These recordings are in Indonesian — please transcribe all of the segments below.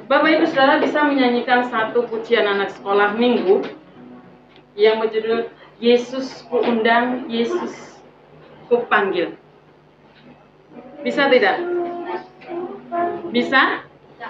Bapak Ibu Saudara bisa menyanyikan satu pujian anak sekolah minggu yang berjudul Yesus ku undang, Yesus ku panggil. Bisa tidak? Bisa?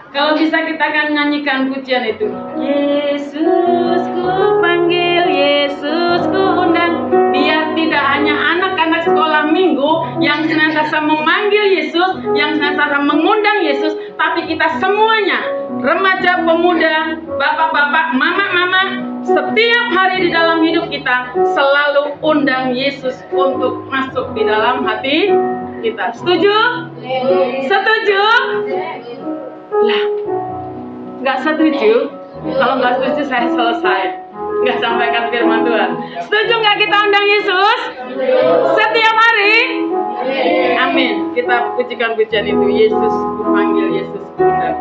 Kalau bisa kita akan nyanyikan pujian itu. Yesus ku panggil, Yesus ku undang. Biar tidak hanya anak-anak sekolah minggu yang senantiasa memanggil Yesus, yang senantiasa mengundang Yesus, tapi kita semuanya, remaja, pemuda, bapak-bapak, mama-mama, setiap hari di dalam hidup kita selalu undang Yesus untuk masuk di dalam hati kita. Setuju? Setuju? Lah, nggak setuju? Kalau nggak setuju saya selesai, nggak sampaikan firman Tuhan. Setuju nggak kita undang Yesus setiap hari? Amin. Kita pujikan pujian itu. Yesus ku panggil, Yesus ku undang.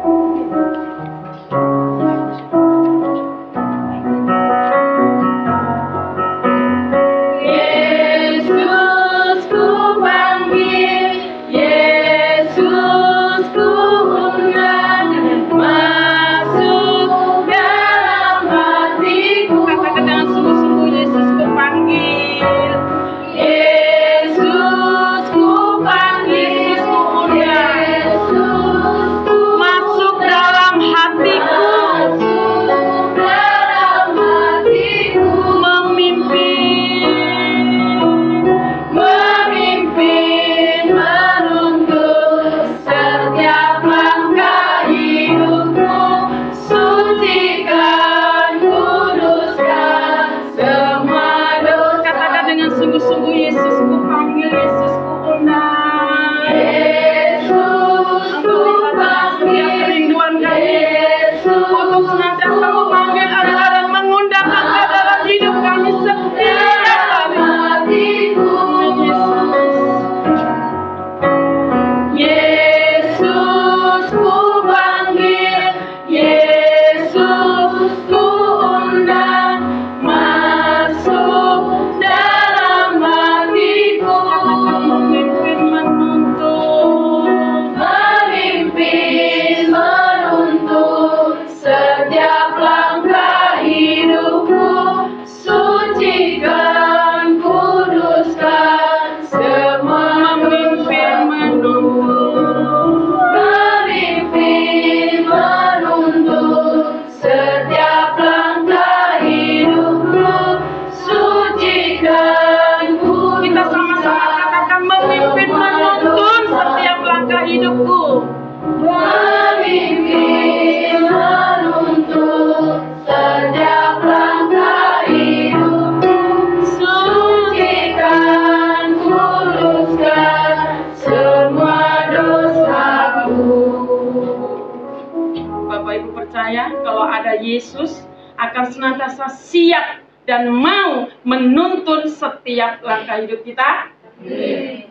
Yesus akan senantiasa siap dan mau menuntun setiap langkah hidup kita.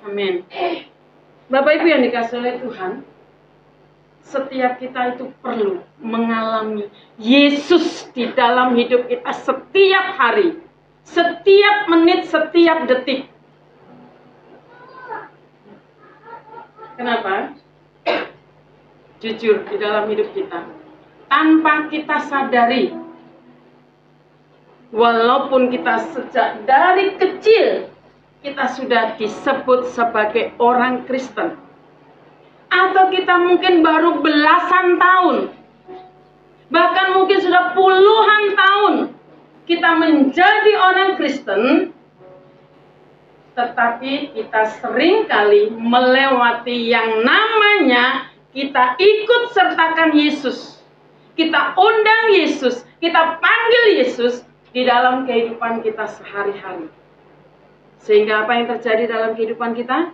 Amin. Bapak Ibu yang dikasihi oleh Tuhan, setiap kita itu perlu mengalami Yesus di dalam hidup kita setiap hari, setiap menit, setiap detik. Kenapa? Jujur, di dalam hidup kita, tanpa kita sadari, walaupun kita sejak dari kecil kita sudah disebut sebagai orang Kristen, atau kita mungkin baru belasan tahun, bahkan mungkin sudah puluhan tahun kita menjadi orang Kristen, tetapi kita seringkali melewati yang namanya kita ikut sertakan Yesus. Kita undang Yesus, kita panggil Yesus di dalam kehidupan kita sehari-hari. Sehingga apa yang terjadi dalam kehidupan kita?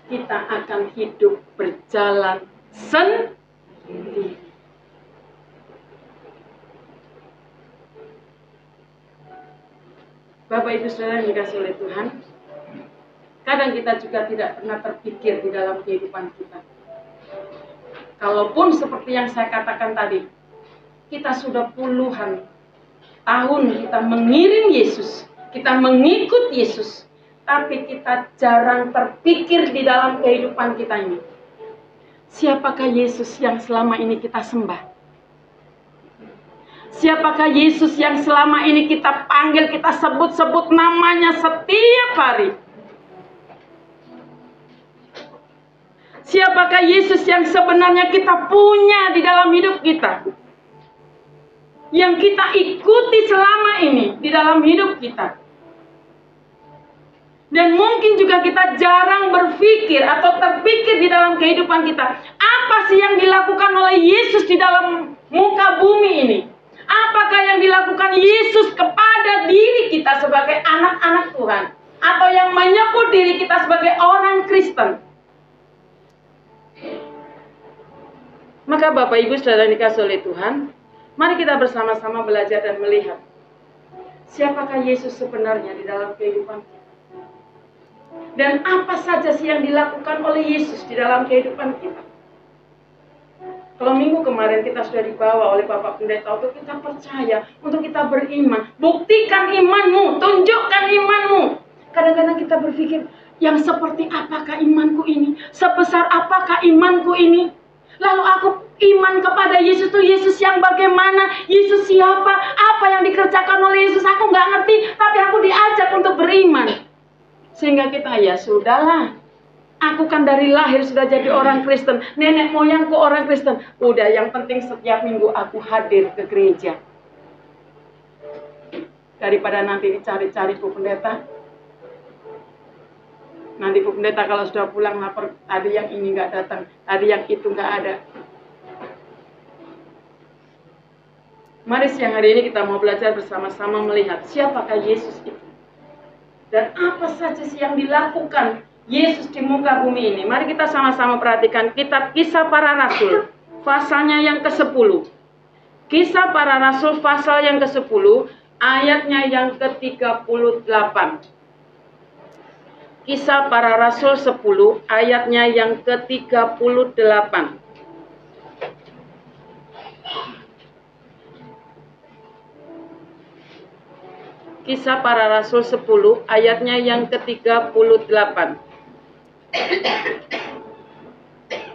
Kita akan hidup berjalan sendiri. Bapak Ibu Saudara yang dikasihi oleh Tuhan, kadang kita juga tidak pernah terpikir di dalam kehidupan kita. Kalaupun seperti yang saya katakan tadi, kita sudah puluhan tahun kita mengiring Yesus, kita mengikut Yesus, tapi kita jarang terpikir di dalam kehidupan kita ini. siapakah Yesus yang selama ini kita sembah? Siapakah Yesus yang selama ini kita panggil, kita sebut-sebut namanya setiap hari? Siapakah Yesus yang sebenarnya kita punya di dalam hidup kita? Yang kita ikuti selama ini di dalam hidup kita. Dan mungkin juga kita jarang berpikir atau terpikir di dalam kehidupan kita. Apa sih yang dilakukan oleh Yesus di dalam muka bumi ini? Apakah yang dilakukan Yesus kepada diri kita sebagai anak-anak Tuhan? Atau yang menyebut diri kita sebagai orang Kristen? Maka Bapak Ibu Saudara dikasih oleh Tuhan, mari kita bersama-sama belajar dan melihat siapakah Yesus sebenarnya di dalam kehidupan kita. Dan apa saja sih yang dilakukan oleh Yesus di dalam kehidupan kita. Kalau minggu kemarin kita sudah dibawa oleh Bapak Pendeta untuk kita percaya, untuk kita beriman. Buktikan imanmu, tunjukkan imanmu. Kadang-kadang kita berpikir, yang seperti apakah imanku ini? Sebesar apakah imanku ini? Lalu aku iman kepada Yesus itu Yesus yang bagaimana? Yesus siapa? Apa yang dikerjakan oleh Yesus? Aku nggak ngerti, tapi aku diajak untuk beriman. Sehingga kita, ya sudahlah. Aku kan dari lahir sudah jadi orang Kristen. Nenek moyangku orang Kristen. Udah, yang penting setiap minggu aku hadir ke gereja. Daripada nanti dicari-cari Bu Pendeta. Nanti Bu Pendeta kalau sudah pulang lapar, tadi yang ini nggak datang, tadi yang itu nggak ada. Mari siang hari ini kita mau belajar bersama-sama melihat siapakah Yesus itu. Dan apa saja sih yang dilakukan Yesus di muka bumi ini. Mari kita sama-sama perhatikan kitab Kisah Para Rasul, pasalnya yang ke-10. Kisah Para Rasul, pasal yang ke-10, ayatnya yang ke-38. Kisah Para Rasul 10, ayatnya yang ke-38. Kisah Para Rasul 10, ayatnya yang ke-38.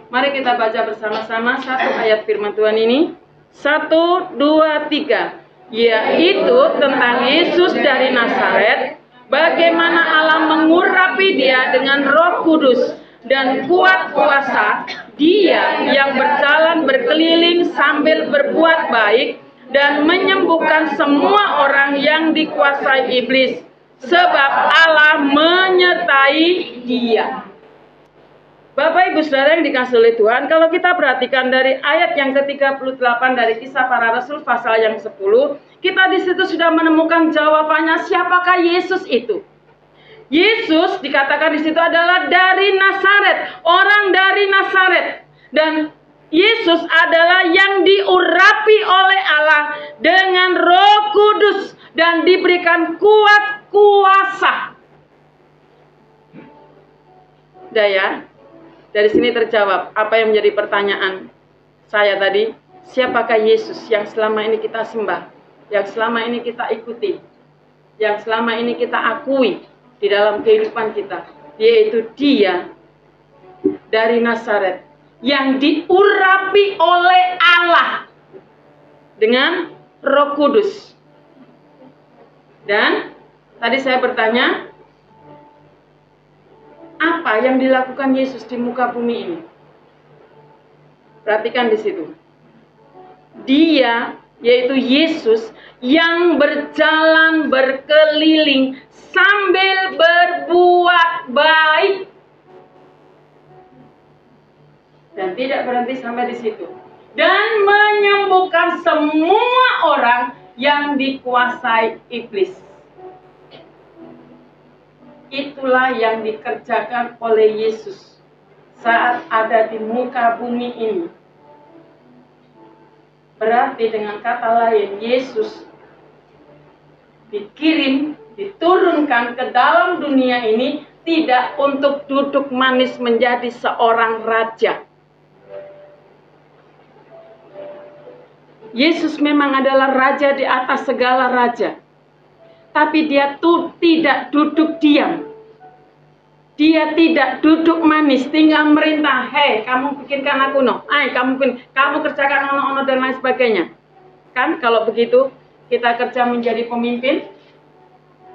Mari kita baca bersama-sama satu ayat firman Tuhan ini. 1, 2, 3. Yaitu tentang Yesus dari Nazaret, bagaimana Allah mengurapi dia dengan Roh Kudus dan kuat kuasa, dia yang berjalan berkeliling sambil berbuat baik dan menyembuhkan semua orang yang dikuasai iblis, sebab Allah menyertai dia. Bapak Ibu Saudara yang dikasihi oleh Tuhan, kalau kita perhatikan dari ayat yang ke-38 dari Kisah Para Rasul pasal yang 10, kita di situ sudah menemukan jawabannya siapakah Yesus itu. Yesus dikatakan di situ adalah dari Nazaret, orang dari Nazaret, dan Yesus adalah yang diurapi oleh Allah dengan Roh Kudus dan diberikan kuat kuasa. Daya, dari sini terjawab apa yang menjadi pertanyaan saya tadi. Siapakah Yesus yang selama ini kita sembah, yang selama ini kita ikuti, yang selama ini kita akui di dalam kehidupan kita, yaitu dia dari Nazaret yang diurapi oleh Allah dengan Roh Kudus. Dan tadi saya bertanya, apa yang dilakukan Yesus di muka bumi ini? Perhatikan di situ. Dia, yaitu Yesus, yang berjalan berkeliling sambil berbuat baik. Dan tidak berhenti sampai di situ. Dan menyembuhkan semua orang yang dikuasai iblis. Itulah yang dikerjakan oleh Yesus saat ada di muka bumi ini. Berarti dengan kata lain, Yesus dikirim, diturunkan ke dalam dunia ini tidak untuk duduk manis menjadi seorang raja. Yesus memang adalah raja di atas segala raja. Tapi dia tidak duduk diam. Dia tidak duduk manis, tinggal merintah. Hei, kamu bikinkan aku no. Kamu kerjakan ono-ono dan lain sebagainya. Kan kalau begitu kita kerja menjadi pemimpin,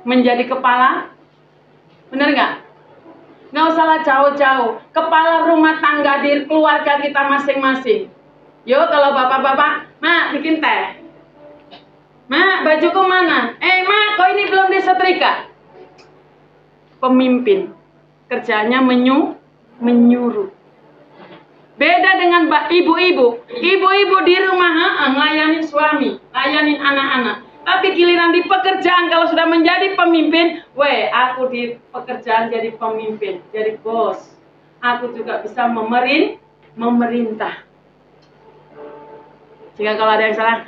menjadi kepala, bener nggak? Nggak usahlah jauh-jauh. Kepala rumah tangga di keluarga kita masing-masing. Yo, kalau bapak-bapak, Mak bikin teh. Mak, bajuku mana? Mak, kok ini belum disetrika? Pemimpin, kerjanya menyuruh. Beda dengan ibu-ibu. Ibu-ibu di rumah ngelayanin suami, layanin anak-anak. Tapi giliran di pekerjaan kalau sudah menjadi pemimpin, aku di pekerjaan jadi pemimpin, jadi bos. Aku juga bisa memerintah. Jika kalau ada yang salah,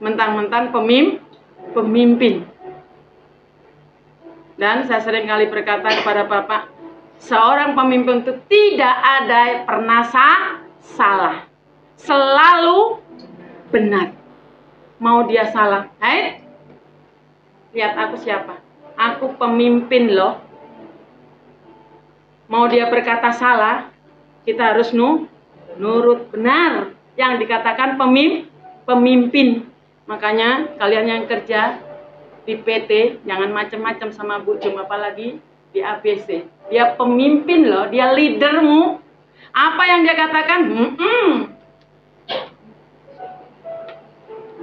mentang-mentang pemimpin. Dan saya sering kali berkata kepada Bapak, seorang pemimpin itu tidak ada pernah salah. Selalu benar. Mau dia salah, lihat aku siapa. Aku pemimpin loh. Mau dia berkata salah, kita harus nurut benar yang dikatakan pemimpin. Makanya kalian yang kerja di PT jangan macam-macam sama Bu Jum, apalagi di ABC. Dia pemimpin loh, dia leadermu. Apa yang dia katakan?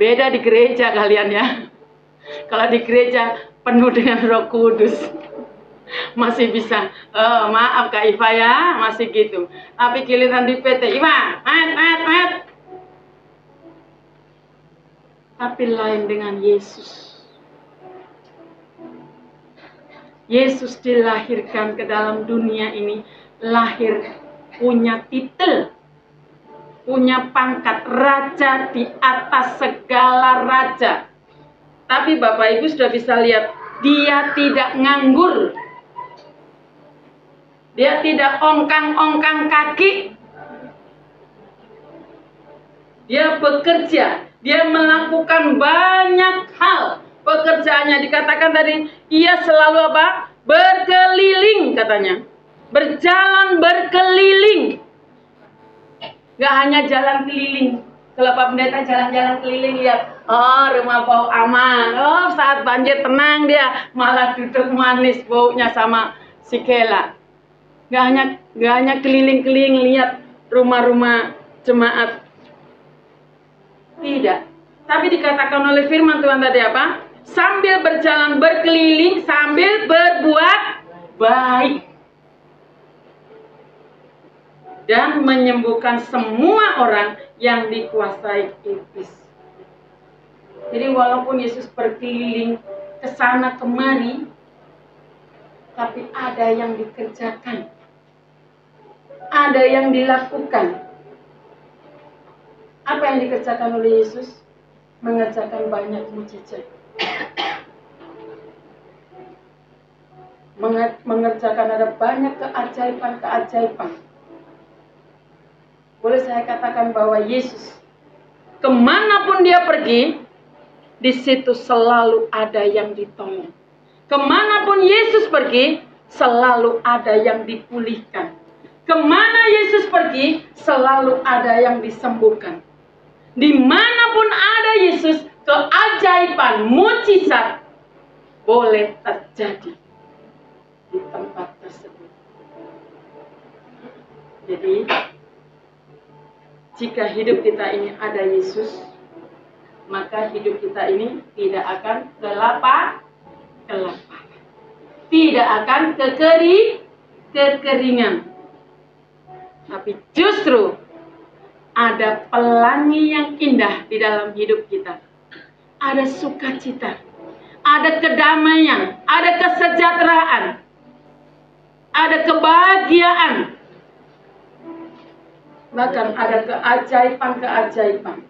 Beda di gereja kalian ya. Kalau di gereja penuh dengan Roh Kudus, masih bisa, maaf Kak Iva ya, masih gitu. Tapi giliran di PT, Iva, mat. Tapi lain dengan Yesus. Yesus dilahirkan ke dalam dunia ini, lahir punya titel, punya pangkat raja di atas segala raja. Tapi Bapak Ibu sudah bisa lihat, dia tidak nganggur. Dia tidak ongkang-ongkang kaki. Dia bekerja, dia melakukan banyak hal. Pekerjaannya dikatakan tadi, ia selalu apa? Berkeliling katanya. Berjalan berkeliling. Gak hanya jalan keliling. Kalau Pak Pendeta jalan-jalan keliling lihat, rumah bau aman. Saat banjir tenang dia, malah duduk manis baunya sama si Kela. Gak hanya keliling-keliling lihat rumah-rumah jemaat. Tidak. Tapi dikatakan oleh firman Tuhan tadi apa? Sambil berjalan berkeliling, sambil berbuat baik. Dan menyembuhkan semua orang yang dikuasai iblis. Jadi walaupun Yesus berkeliling ke sana kemari, tapi ada yang dikerjakan. Ada yang dilakukan. Apa yang dikerjakan oleh Yesus? Mengerjakan banyak mujizat. Mengerjakan ada banyak keajaiban-keajaiban. Boleh saya katakan bahwa Yesus, kemanapun dia pergi, di situ selalu ada yang ditolong. Kemanapun Yesus pergi, selalu ada yang dipulihkan. Kemana Yesus pergi, selalu ada yang disembuhkan. Dimanapun ada Yesus, keajaiban, mujizat boleh terjadi di tempat tersebut. Jadi, jika hidup kita ini ada Yesus, maka hidup kita ini tidak akan kelaparan, tidak akan kekeringan, tapi justru ada pelangi yang indah di dalam hidup kita. Ada sukacita, ada kedamaian, ada kesejahteraan, ada kebahagiaan. Bahkan ada keajaiban-keajaiban.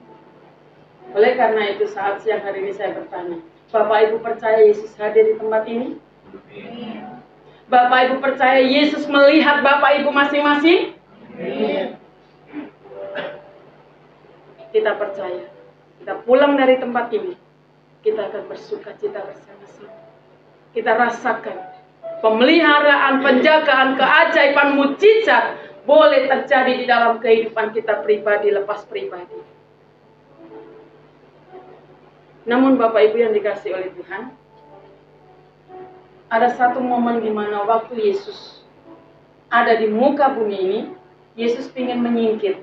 Oleh karena itu saat siang hari ini saya bertanya, Bapak Ibu percaya Yesus hadir di tempat ini? Bapak Ibu percaya Yesus melihat Bapak Ibu masing-masing? Kita percaya. Kita pulang dari tempat ini, kita akan bersuka cita bersama-sama. Kita rasakan pemeliharaan, penjagaan, keajaiban, mujizat boleh terjadi di dalam kehidupan kita pribadi lepas pribadi. Namun Bapak Ibu yang dikasihi oleh Tuhan, ada satu momen di mana waktu Yesus ada di muka bumi ini, Yesus ingin menyingkir.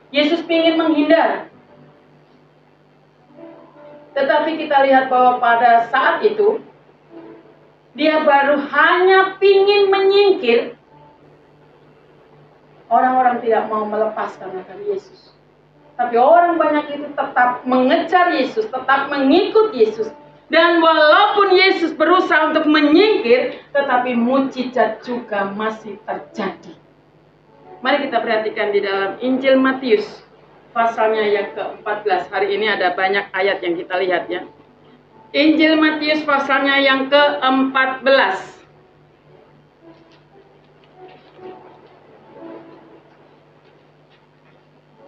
Yesus ingin menghindar. Tetapi kita lihat bahwa pada saat itu, dia baru hanya ingin menyingkir. Orang-orang tidak mau melepaskan akan Yesus. Tapi orang banyak itu tetap mengejar Yesus, tetap mengikut Yesus. Dan walaupun Yesus berusaha untuk menyingkir, tetapi mujizat juga masih terjadi. Mari kita perhatikan di dalam Injil Matius, pasalnya yang ke-14. Hari ini ada banyak ayat yang kita lihat ya. Injil Matius pasalnya yang ke-14.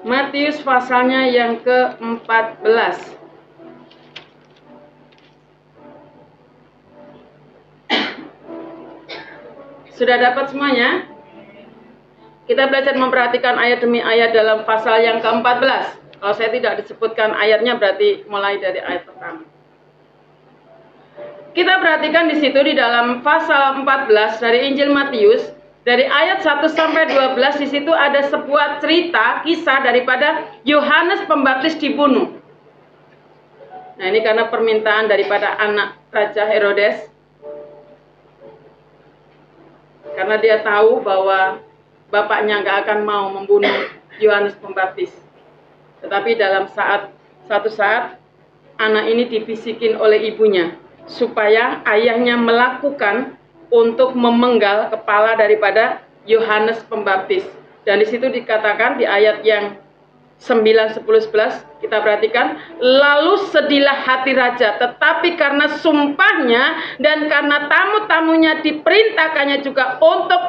Matius pasalnya yang ke-14. Sudah dapat semuanya? Kita belajar memperhatikan ayat demi ayat dalam pasal yang ke-14. Kalau saya tidak disebutkan ayatnya berarti mulai dari ayat pertama. Kita perhatikan di situ di dalam pasal 14 dari Injil Matius, dari ayat 1 sampai 12 di situ ada sebuah cerita kisah daripada Yohanes Pembaptis dibunuh. Nah, ini karena permintaan daripada anak Raja Herodes. Karena dia tahu bahwa bapaknya nggak akan mau membunuh Yohanes Pembaptis. Tetapi dalam satu saat anak ini dibisikin oleh ibunya supaya ayahnya melakukan untuk memenggal kepala daripada Yohanes Pembaptis. Dan di situ dikatakan di ayat yang 9, 10, 11 kita perhatikan, lalu sedihlah hati raja, tetapi karena sumpahnya dan karena tamu-tamunya diperintahkannya juga untuk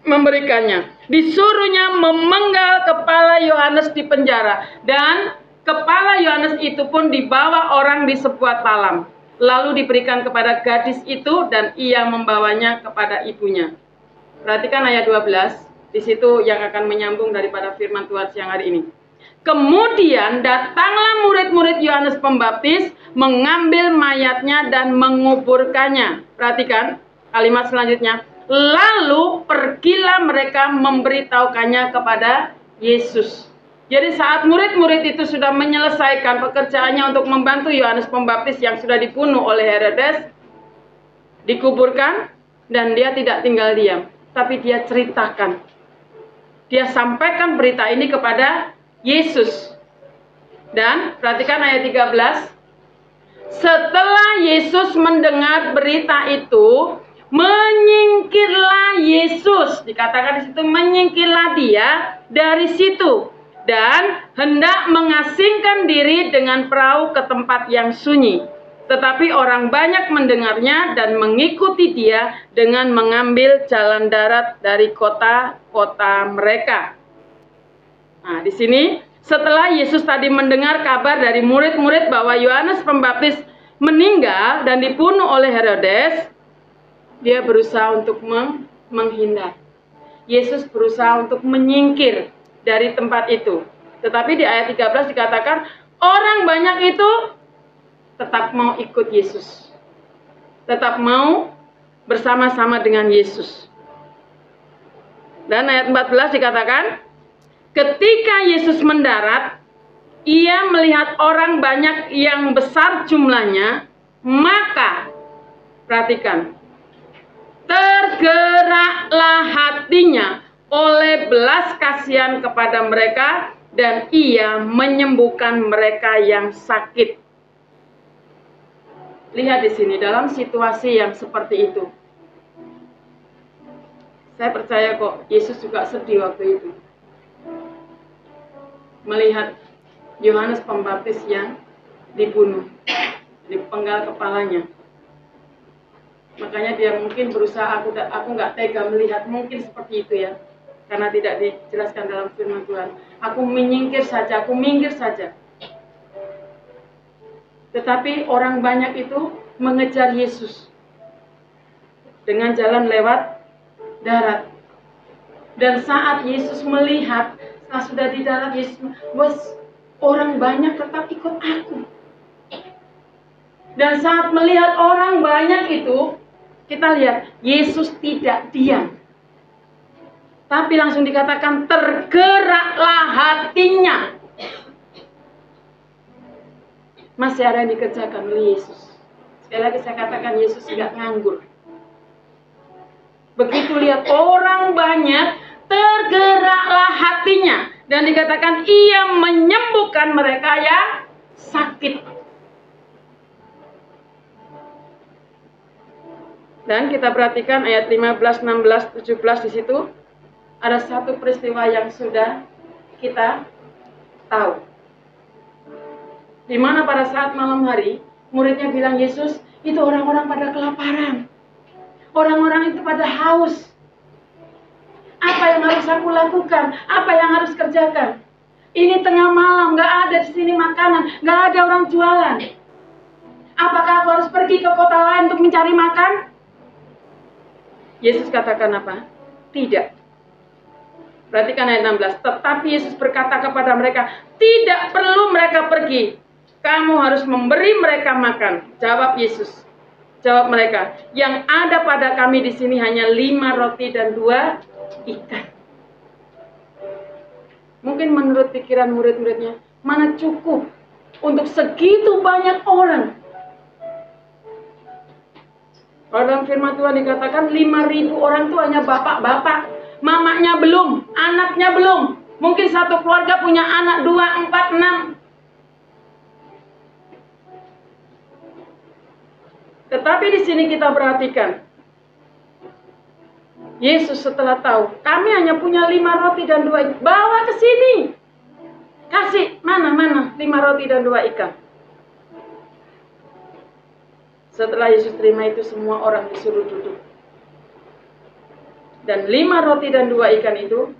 memberikannya, disuruhnya memenggal kepala Yohanes di penjara, dan kepala Yohanes itu pun dibawa orang di sebuah talam, lalu diberikan kepada gadis itu dan ia membawanya kepada ibunya. Perhatikan ayat 12. Di situ yang akan menyambung daripada firman Tuhan siang hari ini. Kemudian datanglah murid-murid Yohanes Pembaptis mengambil mayatnya dan menguburkannya. Perhatikan kalimat selanjutnya. Lalu pergilah mereka memberitahukannya kepada Yesus. Jadi saat murid-murid itu sudah menyelesaikan pekerjaannya untuk membantu Yohanes Pembaptis yang sudah dibunuh oleh Herodes, dikuburkan, dan dia tidak tinggal diam, tapi dia ceritakan. Dia sampaikan berita ini kepada Yesus. Dan perhatikan ayat 13. Setelah Yesus mendengar berita itu, menyingkirlah Yesus. Dikatakan di situ menyingkirlah dia dari situ. Dan hendak mengasingkan diri dengan perahu ke tempat yang sunyi. Tetapi orang banyak mendengarnya dan mengikuti dia dengan mengambil jalan darat dari kota-kota mereka. Nah, di sini setelah Yesus tadi mendengar kabar dari murid-murid bahwa Yohanes Pembaptis meninggal dan dibunuh oleh Herodes, dia berusaha untuk menghindar. Yesus berusaha untuk menyingkir dari tempat itu. Tetapi di ayat 13 dikatakan orang banyak itu tetap mau ikut Yesus. Tetap mau bersama-sama dengan Yesus. Dan ayat 14 dikatakan, ketika Yesus mendarat, ia melihat orang banyak yang besar jumlahnya, maka, perhatikan, tergeraklah hatinya oleh belas kasihan kepada mereka, dan ia menyembuhkan mereka yang sakit. Lihat di sini dalam situasi yang seperti itu. Saya percaya kok Yesus juga sedih waktu itu. Melihat Yohanes Pembaptis yang dibunuh, dipenggal kepalanya. Makanya dia mungkin berusaha, aku nggak tega melihat, mungkin seperti itu ya. Karena tidak dijelaskan dalam firman Tuhan. Aku menyingkir saja, aku minggir saja. Tetapi orang banyak itu mengejar Yesus. dengan jalan lewat darat. Dan saat Yesus melihat, setelah sudah di darat, Yesus, orang banyak tetap ikut aku. Dan saat melihat orang banyak itu, kita lihat Yesus tidak diam. Tapi langsung dikatakan tergeraklah hatinya. Masih ada yang dikerjakan oleh Yesus. Sekali lagi saya katakan Yesus tidak nganggur. Begitu lihat orang banyak, tergeraklah hatinya. Dan dikatakan ia menyembuhkan mereka yang sakit. Dan kita perhatikan ayat 15, 16, 17 di situ. Ada satu peristiwa yang sudah kita tahu. Di mana pada saat malam hari, muridnya bilang, Yesus, itu orang-orang pada kelaparan. Orang-orang itu pada haus. Apa yang harus aku lakukan? Apa yang harus kerjakan? Ini tengah malam, gak ada di sini makanan, gak ada orang jualan. Apakah aku harus pergi ke kota lain untuk mencari makan? Yesus katakan apa? Tidak. Perhatikan ayat 16. Tetapi Yesus berkata kepada mereka, tidak perlu mereka pergi. Kamu harus memberi mereka makan. Jawab Yesus. Jawab mereka, yang ada pada kami di sini hanya 5 roti dan 2 ikan. Mungkin menurut pikiran murid-muridnya, mana cukup untuk segitu banyak orang? Kalau dalam firman Tuhan dikatakan 5.000 orang itu hanya bapak-bapak, mamanya belum, anaknya belum. Mungkin satu keluarga punya anak 2, 4, 6. Tetapi di sini kita perhatikan, Yesus setelah tahu, kami hanya punya 5 roti dan 2 ikan, bawa ke sini. Kasih, mana 5 roti dan 2 ikan. Setelah Yesus terima itu, semua orang disuruh duduk. Dan 5 roti dan 2 ikan itu,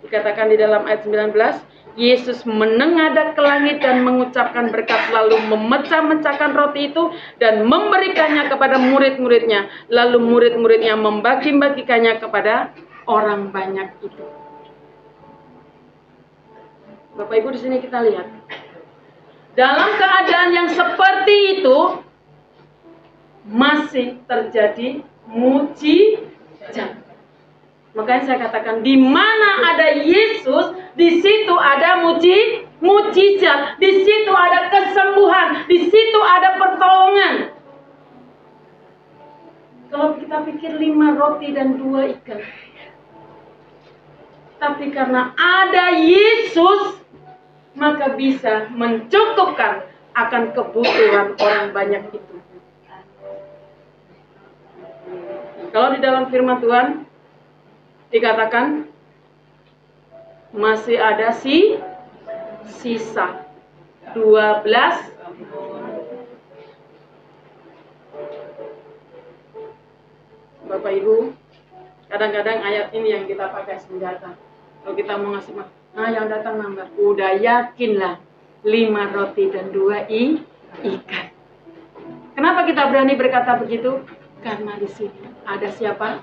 dikatakan di dalam ayat 19, Yesus menengadah ke langit dan mengucapkan berkat, lalu memecah-mecahkan roti itu dan memberikannya kepada murid-muridnya. Lalu murid-muridnya membagi-bagikannya kepada orang banyak itu. Bapak Ibu, di sini kita lihat, dalam keadaan yang seperti itu masih terjadi mujizat. Makanya saya katakan, di mana ada Yesus, di situ ada mujizat, di situ ada kesembuhan, di situ ada pertolongan. Kalau kita pikir 5 roti dan 2 ikan, tapi karena ada Yesus, maka bisa mencukupkan akan kebutuhan orang banyak itu. Kalau di dalam firman Tuhan dikatakan masih ada sisa 12. Bapak Ibu, kadang-kadang ayat ini yang kita pakai senjata. Kalau kita mau ngasih makan, nah yang datang nambah, udah yakinlah 5 roti dan 2 ikan. Kenapa kita berani berkata begitu? Karena di sini ada siapa?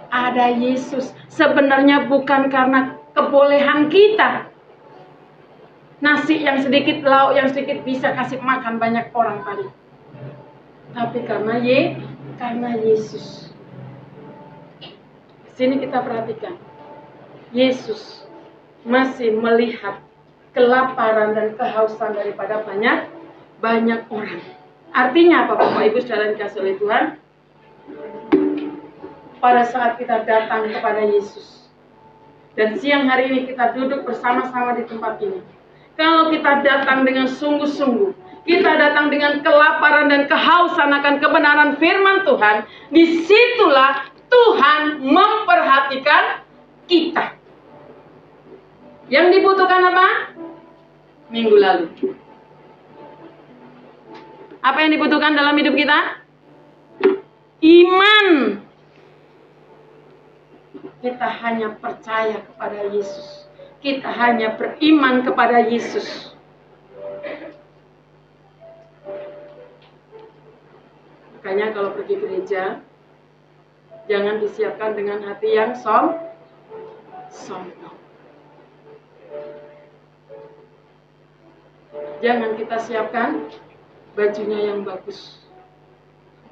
Ada Yesus. Sebenarnya bukan karena kebolehan kita. Nasi yang sedikit, lauk yang sedikit bisa kasih makan banyak orang tadi. Tapi karena Yesus. Di sini kita perhatikan. Yesus masih melihat kelaparan dan kehausan daripada banyak orang. Artinya apa, Bapak Ibu saudara dikasih oleh Tuhan? Pada saat kita datang kepada Yesus, dan siang hari ini kita duduk bersama-sama di tempat ini, kalau kita datang dengan sungguh-sungguh, kita datang dengan kelaparan dan kehausan akan kebenaran firman Tuhan, disitulah Tuhan memperhatikan kita. Yang dibutuhkan apa? Minggu lalu. Apa yang dibutuhkan dalam hidup kita? Iman. Kita hanya percaya kepada Yesus. Kita hanya beriman kepada Yesus. Makanya kalau pergi gereja, Jangan disiapkan dengan hati yang sombong. Jangan kita siapkan bajunya yang bagus,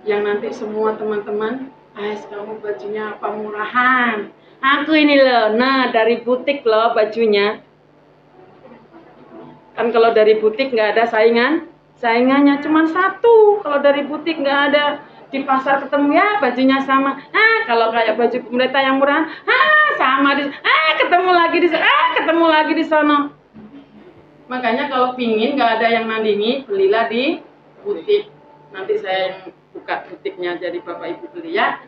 yang nanti semua teman-teman, kamu bajunya apa murahan, aku ini loh, nah dari butik loh bajunya. Kan kalau dari butik nggak ada saingannya cuma satu. Kalau dari butik nggak ada, di pasar ketemu ya bajunya sama. Kalau kayak baju pendeta yang murahan, sama ketemu lagi di sono. Makanya kalau pingin nggak ada yang nandingi, belilah di butik. Nanti saya yang buka butiknya, jadi Bapak Ibu beli ya.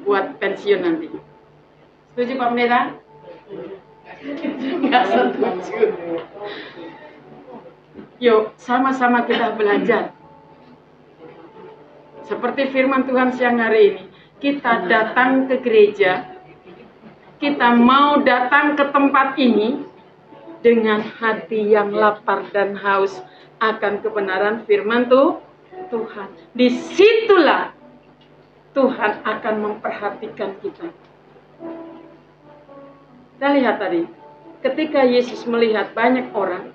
Buat pensiun nanti. Setuju Pak Pendeta? Nggak setuju. Yuk, sama-sama kita belajar. Seperti firman Tuhan siang hari ini, kita datang ke gereja, kita mau datang ke tempat ini dengan hati yang lapar dan haus akan kebenaran firman Tuhan. Disitulah Tuhan akan memperhatikan kita. Kita lihat tadi, ketika Yesus melihat banyak orang,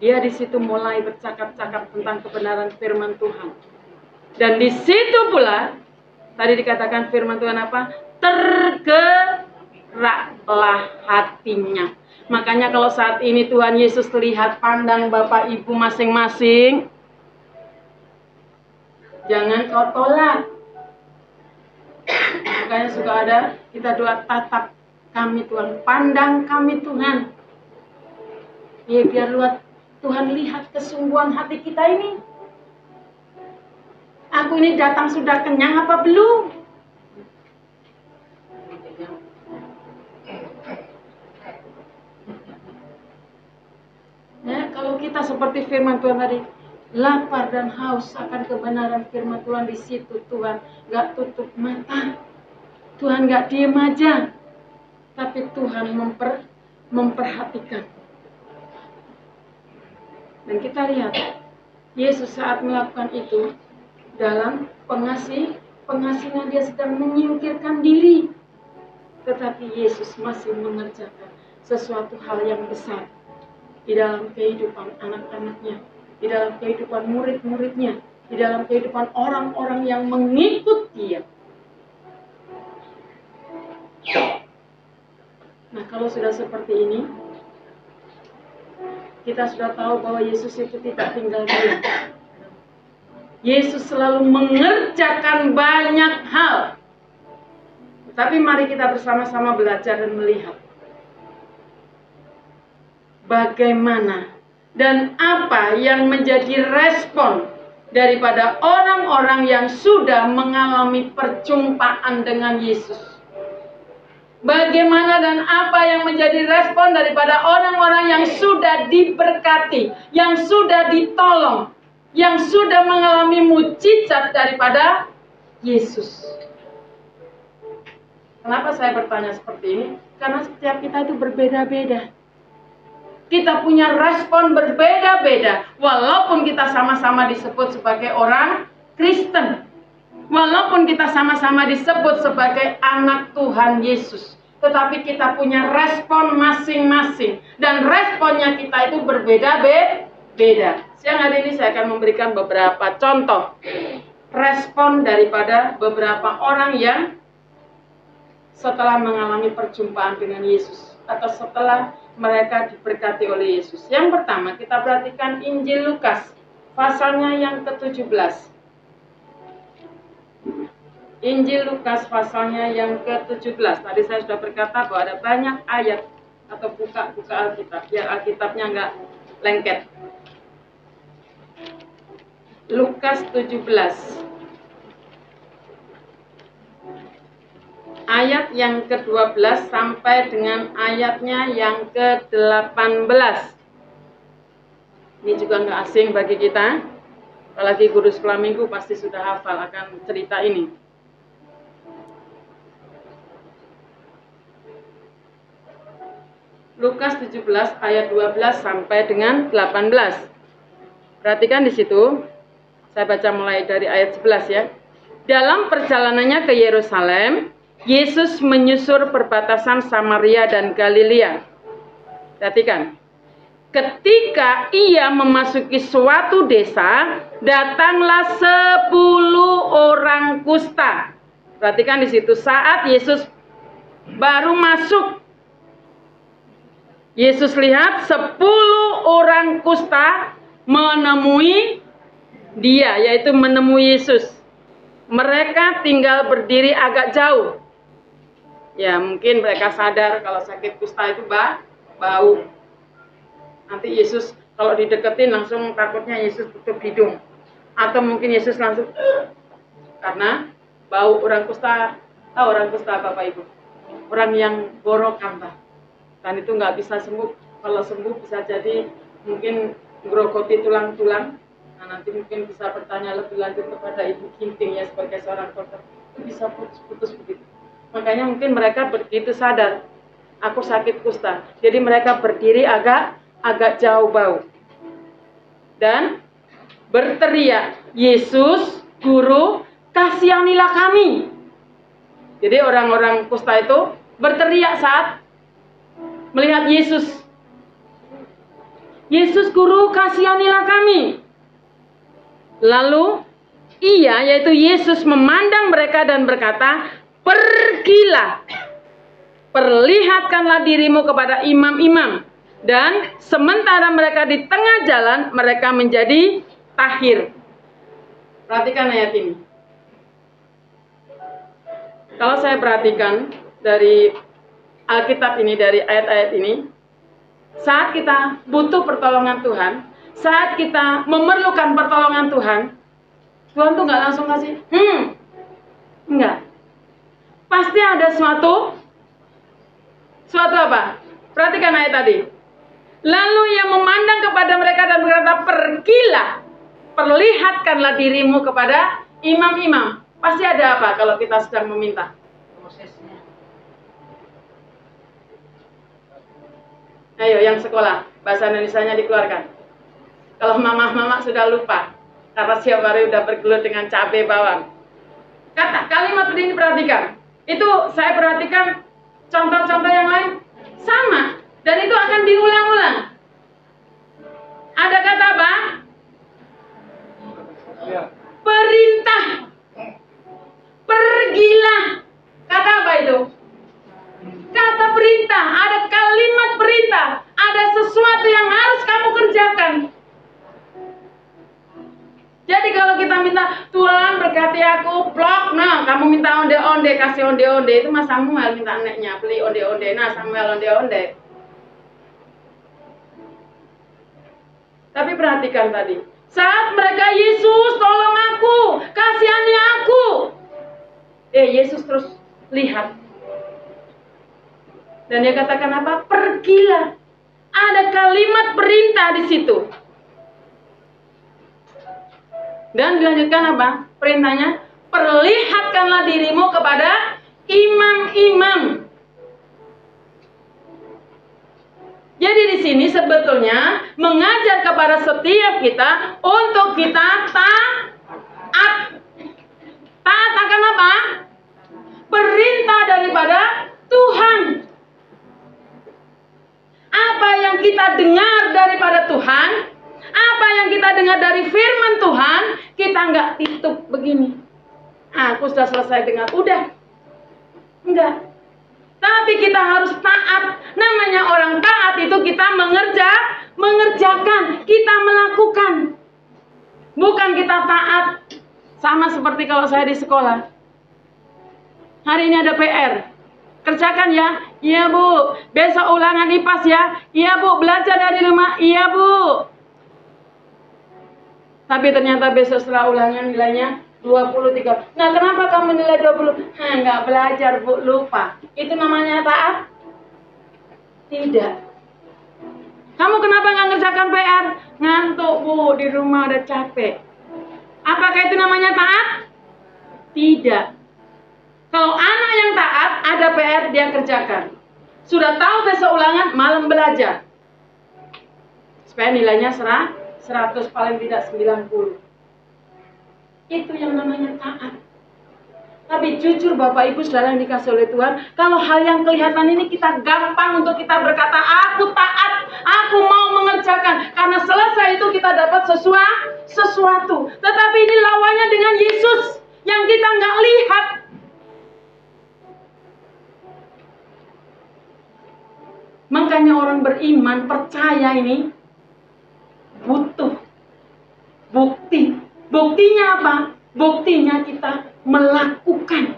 dia di situ mulai bercakap-cakap tentang kebenaran firman Tuhan. Dan di situ pula, tadi dikatakan firman Tuhan apa? Tergeraklah hatinya. Makanya kalau saat ini Tuhan Yesus lihat pandang Bapak Ibu masing-masing, jangan kau tolak. Makanya suka ada kita doa, tatap kami Tuhan, pandang kami Tuhan. Ya biar Tuhan lihat kesungguhan hati kita ini. Aku ini datang sudah kenyang apa belum? Ya, kalau kita seperti firman Tuhan tadi, lapar dan haus akan kebenaran firman Tuhan, di situ Tuhan gak tutup mata. Tuhan gak diem aja, tapi Tuhan memperhatikan. Dan kita lihat, Yesus saat melakukan itu, dalam pengasihnya dia sedang menyingkirkan diri. Tetapi Yesus masih mengerjakan sesuatu hal yang besar di dalam kehidupan anak-anaknya, di dalam kehidupan murid-muridnya, di dalam kehidupan orang-orang yang mengikut dia. Nah, kalau sudah seperti ini, kita sudah tahu bahwa Yesus itu tidak tinggal diam. Yesus selalu mengerjakan banyak hal. Tapi mari kita bersama-sama belajar dan melihat bagaimana dan apa yang menjadi respon daripada orang-orang yang sudah mengalami perjumpaan dengan Yesus. Bagaimana dan apa yang menjadi respon daripada orang-orang yang sudah diberkati, yang sudah ditolong, yang sudah mengalami mukjizat daripada Yesus. Kenapa saya bertanya seperti ini? Karena setiap kita itu berbeda-beda. Kita punya respon berbeda-beda. Walaupun kita sama-sama disebut sebagai orang Kristen. Walaupun kita sama-sama disebut sebagai anak Tuhan Yesus. Tetapi kita punya respon masing-masing. Dan responnya kita itu berbeda-beda. Siang hari ini saya akan memberikan beberapa contoh respon daripada beberapa orang yang setelah mengalami perjumpaan dengan Yesus, atau setelah mereka diberkati oleh Yesus. Yang pertama, kita perhatikan Injil Lukas, pasalnya yang ke-17. Injil Lukas, pasalnya yang ke-17. Tadi saya sudah berkata bahwa ada banyak ayat, atau buka Alkitab, biar Alkitabnya nggak lengket. Lukas 17. Ayat yang ke-12 sampai dengan ayatnya yang ke-18. Ini juga nggak asing bagi kita. Apalagi guru sekolah minggu pasti sudah hafal akan cerita ini. Lukas 17 ayat 12 sampai dengan 18. Perhatikan di situ. Saya baca mulai dari ayat 11 ya. Dalam perjalanannya ke Yerusalem, Yesus menyusur perbatasan Samaria dan Galilea. Perhatikan. Ketika ia memasuki suatu desa, datanglah 10 orang kusta. Perhatikan di situ, saat Yesus baru masuk, Yesus lihat 10 orang kusta menemui dia, yaitu menemui Yesus. Mereka tinggal berdiri agak jauh. Ya, mungkin mereka sadar kalau sakit kusta itu bau. Nanti Yesus kalau dideketin langsung takutnya Yesus tutup hidung. Atau mungkin Yesus langsung karena bau. Orang kusta, tahu orang kusta Bapak Ibu? Orang yang borokan, Pak. Dan itu nggak bisa sembuh. Kalau sembuh bisa jadi mungkin ngerogoti tulang-tulang. Nah, nanti mungkin bisa bertanya lebih lanjut kepada Ibu Ginting ya sebagai seorang dokter. Itu bisa putus-putus begitu. Makanya mungkin mereka begitu sadar, aku sakit kusta. Jadi mereka berdiri agak jauh bau. Dan berteriak, Yesus, Guru, kasihanilah kami. Jadi orang-orang kusta itu berteriak saat melihat Yesus. Yesus, Guru, kasihanilah kami. Lalu ia, yaitu Yesus, memandang mereka dan berkata, pergilah, perlihatkanlah dirimu kepada imam-imam. Dan sementara mereka di tengah jalan, mereka menjadi tahir. Perhatikan ayat ini. Kalau saya perhatikan dari Alkitab ini, dari ayat-ayat ini, saat kita butuh pertolongan Tuhan, saat kita memerlukan pertolongan Tuhan, Tuhan tuh nggak langsung kasih, enggak. Pasti ada suatu apa? Perhatikan ayat tadi. Lalu ia memandang kepada mereka dan berkata, pergilah, perlihatkanlah dirimu kepada imam-imam. Pasti ada apa kalau kita sedang meminta? Prosesnya. Ayo yang sekolah, bahasa Indonesianya dikeluarkan. Kalau mama-mama sudah lupa, karena siap hari udah bergelut dengan cabai bawang. Kata kalimat ini perhatikan. Itu saya perhatikan contoh-contoh yang lain sama. Dan itu akan diulang-ulang. Ada kata apa? Perintah. Pergilah. Kata apa itu? Kata perintah. Ada kalimat perintah. Ada sesuatu yang harus kamu kerjakan. Jadi kalau kita minta, Tuhan berkati aku, blok, nah kamu minta onde-onde, kasih onde-onde, itu Mas Samuel minta anaknya, beli onde-onde, nah Samuel onde-onde. Tapi perhatikan tadi, saat mereka, Yesus tolong aku, kasihani aku. Yesus terus lihat. Dan dia katakan apa? Pergilah. Ada kalimat perintah di situ. Dan dilanjutkan apa? Perintahnya, perlihatkanlah dirimu kepada imam-imam. Jadi di sini sebetulnya mengajar kepada setiap kita untuk kita taat. Taat akan apa? Perintah daripada Tuhan. Apa yang kita dengar daripada Tuhan, apa yang kita dengar dari firman Tuhan, kita nggak tutup begini. Aku sudah selesai dengar, udah. Enggak. Tapi kita harus taat. Namanya orang taat itu kita mengerjakan, kita melakukan. Bukan kita taat. Sama seperti kalau saya di sekolah. Hari ini ada PR. Kerjakan ya. Iya Bu. Besok ulangan IPAS ya. Iya Bu. Belajar dari rumah. Iya Bu. Tapi ternyata besok setelah ulangan nilainya 23. Nah kenapa kamu nilai 20? Nggak belajar Bu, lupa. Itu namanya taat? Tidak. Kamu kenapa nggak ngerjakan PR? Ngantuk Bu, di rumah udah capek. Apakah itu namanya taat? Tidak. Kalau anak yang taat, ada PR dia kerjakan. Sudah tahu besok ulangan, malam belajar. Supaya nilainya 100, paling tidak 90. Itu yang namanya taat. Tapi jujur Bapak Ibu Saudara yang dikasih oleh Tuhan, kalau hal yang kelihatan ini kita gampang untuk kita berkata, aku taat, aku mau mengerjakan. Karena selesai itu kita dapat sesuatu. Tetapi ini lawannya dengan Yesus yang kita nggak lihat. Makanya orang beriman, percaya ini butuh bukti. Buktinya apa? Buktinya kita melakukan.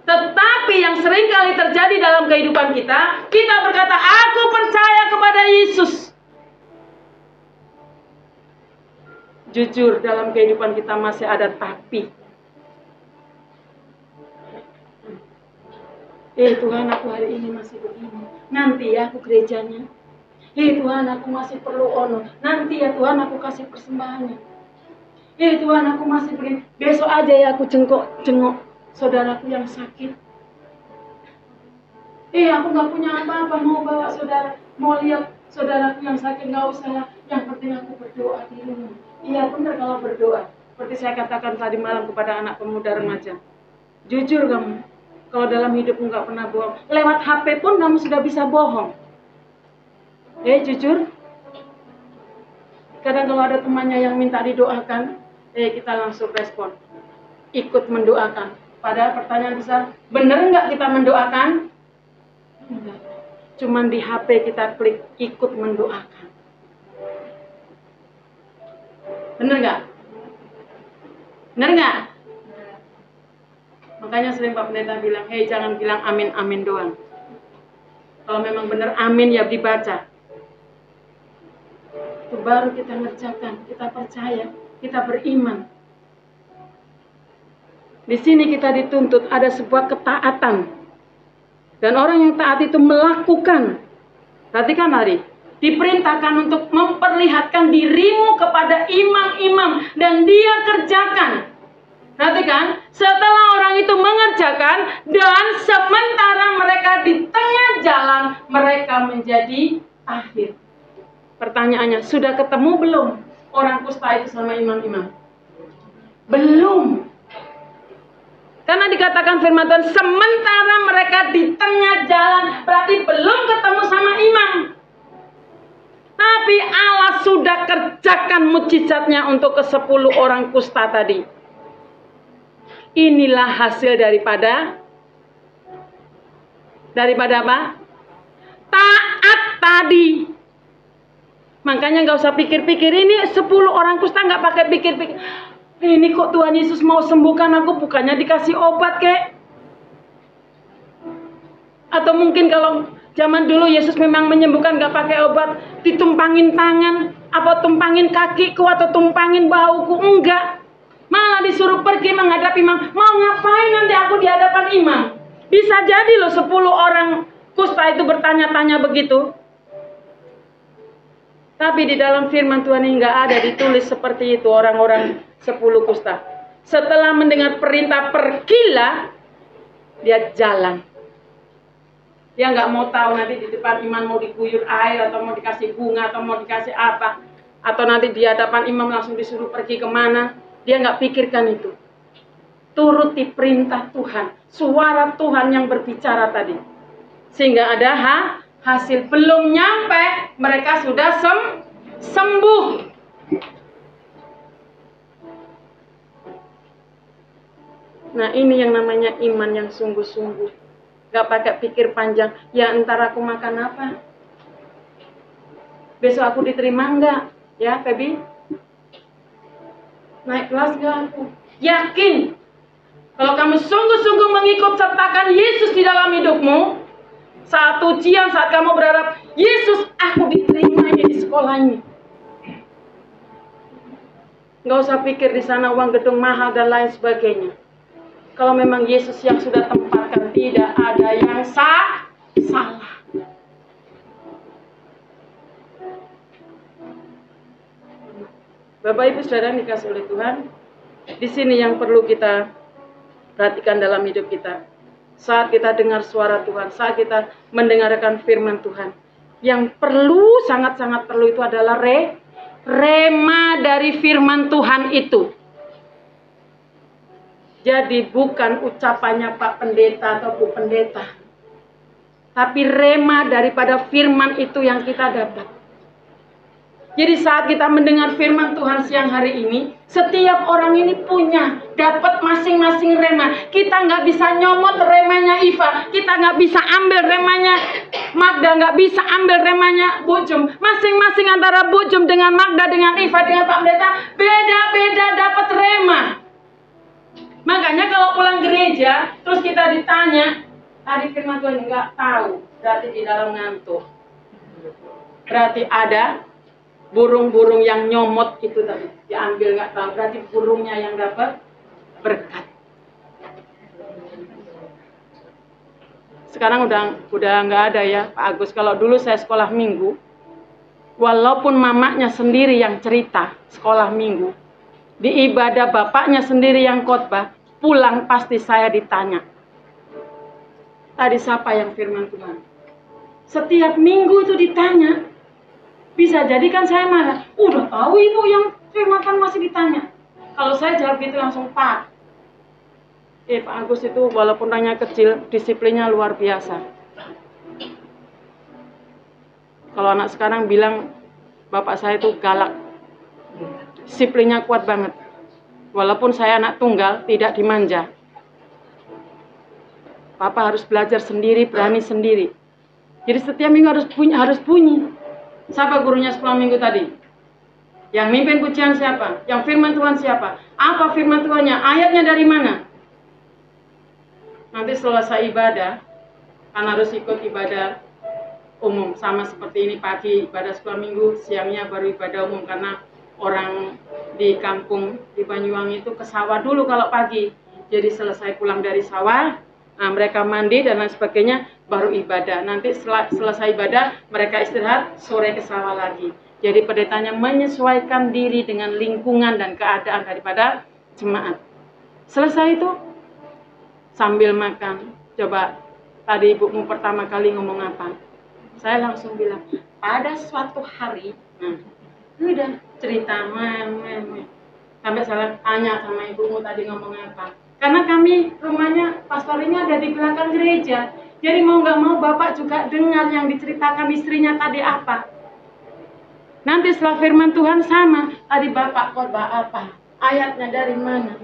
Tetapi yang sering kali terjadi dalam kehidupan kita, kita berkata, aku percaya kepada Yesus. Jujur, dalam kehidupan kita masih ada tapi. Tuhan, aku hari ini masih begini. Nanti ya aku gerejanya. Tuhan, aku masih perlu ono. Nanti ya Tuhan, aku kasih persembahannya. Tuhan, aku masih begini. Besok aja ya aku jenguk saudaraku yang sakit. Aku nggak punya apa-apa, mau bawa saudara, mau lihat saudaraku yang sakit, nggak usah lah. Yang penting aku berdoa di rumah. Iya benar kalau berdoa. Seperti saya katakan tadi malam kepada anak pemuda remaja. Jujur kamu, kalau dalam hidupmu nggak pernah bohong, lewat HP pun kamu sudah bisa bohong. Jujur. Kadang kalau ada temannya yang minta didoakan, kita langsung respon, ikut mendoakan. Padahal pertanyaan besar, benar nggak kita mendoakan? Enggak. Cuman di HP kita klik ikut mendoakan. Benar nggak? Benar nggak? Makanya sering Pak Pendeta bilang, jangan bilang amin amin doang. Kalau memang benar amin ya dibaca. Itu baru kita ngerjakan, kita percaya, kita beriman. Di sini kita dituntut ada sebuah ketaatan. Dan orang yang taat itu melakukan. Perhatikan hari, diperintahkan untuk memperlihatkan dirimu kepada imam-imam dan dia kerjakan. Perhatikan, setelah orang itu mengerjakan dan sementara mereka di tengah jalan, mereka menjadi akhir. Pertanyaannya, sudah ketemu belum orang kusta itu sama imam-imam? Belum. Karena dikatakan firman Tuhan, sementara mereka di tengah jalan, berarti belum ketemu sama imam. Tapi Allah sudah kerjakan mukjizatnya untuk ke-10 orang kusta tadi. Inilah hasil daripada apa? Taat tadi. Makanya nggak usah pikir-pikir, ini 10 orang kusta nggak pakai pikir-pikir. Ini kok Tuhan Yesus mau sembuhkan aku, bukannya dikasih obat kek? Atau mungkin kalau zaman dulu Yesus memang menyembuhkan nggak pakai obat, ditumpangin tangan, apa tumpangin kakiku atau tumpangin bauku? Enggak. Malah disuruh pergi menghadap imam. Mau ngapain nanti aku di hadapan imam? Bisa jadi loh 10 orang kusta itu bertanya-tanya begitu. Tapi di dalam firman Tuhan ini nggak ada ditulis seperti itu orang-orang 10 kusta. Setelah mendengar perintah pergilah, dia jalan. Dia nggak mau tahu nanti di depan imam mau diguyur air atau mau dikasih bunga atau mau dikasih apa. Atau nanti di hadapan imam langsung disuruh pergi kemana. Dia nggak pikirkan itu. Turuti perintah Tuhan. Suara Tuhan yang berbicara tadi. Sehingga ada hasil. Belum nyampe, mereka sudah sembuh. Nah ini yang namanya iman yang sungguh-sungguh. Gak pakai pikir panjang. Ya entar aku makan apa? Besok aku diterima enggak? Ya Feby? Naik kelas gak aku? Yakin. Kalau kamu sungguh-sungguh mengikut sertakan Yesus di dalam hidupmu, saat ujian, saat kamu berharap, Yesus, aku diterima di sekolah ini. Nggak usah pikir di sana uang gedung mahal dan lain sebagainya. Kalau memang Yesus yang sudah tempatkan, tidak ada yang salah. Bapak Ibu Saudara yang dikasih oleh Tuhan, di sini yang perlu kita perhatikan dalam hidup kita. Saat kita dengar suara Tuhan, saat kita mendengarkan firman Tuhan, yang perlu, sangat-sangat perlu itu adalah rema dari firman Tuhan itu. Jadi bukan ucapannya Pak Pendeta atau Bu Pendeta, tapi rema daripada firman itu yang kita dapat. Jadi saat kita mendengar firman Tuhan siang hari ini, setiap orang ini punya, dapat masing-masing rema. Kita nggak bisa nyomot remanya Iva, kita nggak bisa ambil remanya Magda, nggak bisa ambil remanya Bu Jum. Masing-masing antara Bu Jum dengan Magda, dengan Iva, dengan Pak Pendeta, beda-beda dapat rema. Makanya kalau pulang gereja, terus kita ditanya, tadi firman Tuhan nggak tahu, berarti di dalam ngantuk. Berarti ada burung-burung yang nyomot itu tadi diambil nggak tahu, berarti burungnya yang dapat berkat. Sekarang udah nggak ada ya Pak Agus. Kalau dulu saya sekolah minggu, walaupun mamanya sendiri yang cerita sekolah minggu, di ibadah bapaknya sendiri yang khotbah, pulang pasti saya ditanya, tadi siapa yang firman Tuhan? Setiap minggu itu ditanya. Bisa jadi kan saya marah, udah tahu ibu yang firman Tuhan masih ditanya. Kalau saya jawab gitu langsung, Pak Agus itu walaupun tanya kecil, disiplinnya luar biasa. Kalau anak sekarang bilang bapak saya itu galak, disiplinnya kuat banget. Walaupun saya anak tunggal, tidak dimanja. Papa harus belajar sendiri, berani sendiri. Jadi setiap minggu harus bunyi. Siapa gurunya sekolah minggu tadi? Yang mimpin pujian siapa? Yang firman Tuhan siapa? Apa firman Tuhannya? Ayatnya dari mana? Nanti selesai ibadah, kan harus ikut ibadah umum. Sama seperti ini, pagi ibadah sekolah minggu, siangnya baru ibadah umum. Karena orang di kampung di Banyuwangi itu ke sawah dulu kalau pagi. Jadi selesai pulang dari sawah, nah, mereka mandi dan lain sebagainya, baru ibadah. Nanti selesai ibadah, mereka istirahat, sore ke sawah lagi. Jadi pendetanya menyesuaikan diri dengan lingkungan dan keadaan daripada jemaat. Selesai itu, sambil makan. Coba, tadi ibumu pertama kali ngomong apa? Saya langsung bilang, pada suatu hari, udah cerita, sampai saya tanya sama ibumu tadi ngomong apa. Karena kami rumahnya pastornya ada di belakang gereja. Jadi mau nggak mau bapak juga dengar yang diceritakan istrinya tadi apa. Nanti setelah firman Tuhan sama. Tadi bapak khotbah apa? Ayatnya dari mana?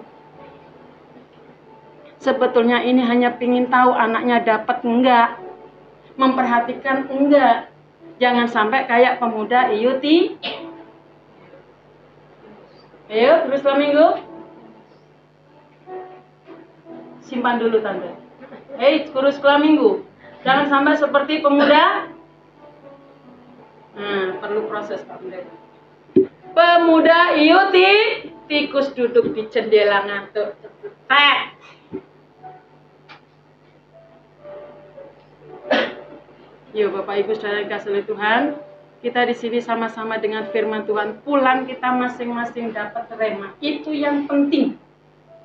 Sebetulnya ini hanya pingin tahu anaknya dapat enggak. Memperhatikan enggak. Jangan sampai kayak pemuda IUT. Ayo terus setelah minggu. Simpan dulu tante. Hei, guru sekolah minggu, jangan sampai seperti pemuda. Perlu proses Pak Pendeta. Pemuda IUT, tikus duduk di jendela ngantuk. Yuk Bapak Ibu Saudara yang dikasihi oleh Tuhan, kita di sini sama-sama dengan firman Tuhan. Pulang kita masing-masing dapat rema. Itu yang penting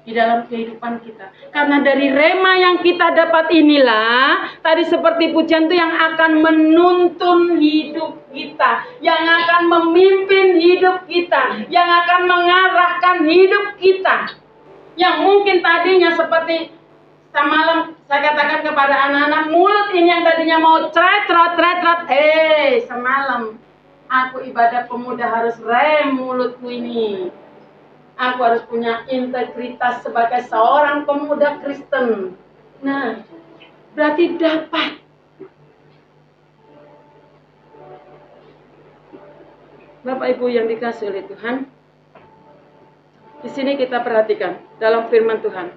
di dalam kehidupan kita. Karena dari rema yang kita dapat inilah, tadi seperti pujian itu yang akan menuntun hidup kita, yang akan memimpin hidup kita, yang akan mengarahkan hidup kita. Yang mungkin tadinya seperti semalam saya katakan kepada anak-anak, mulut ini yang tadinya mau trot, semalam aku ibadah pemuda harus rem mulutku ini. Aku harus punya integritas sebagai seorang pemuda Kristen. Nah, berarti dapat. Bapak Ibu yang dikasihi oleh Tuhan, di sini kita perhatikan dalam firman Tuhan.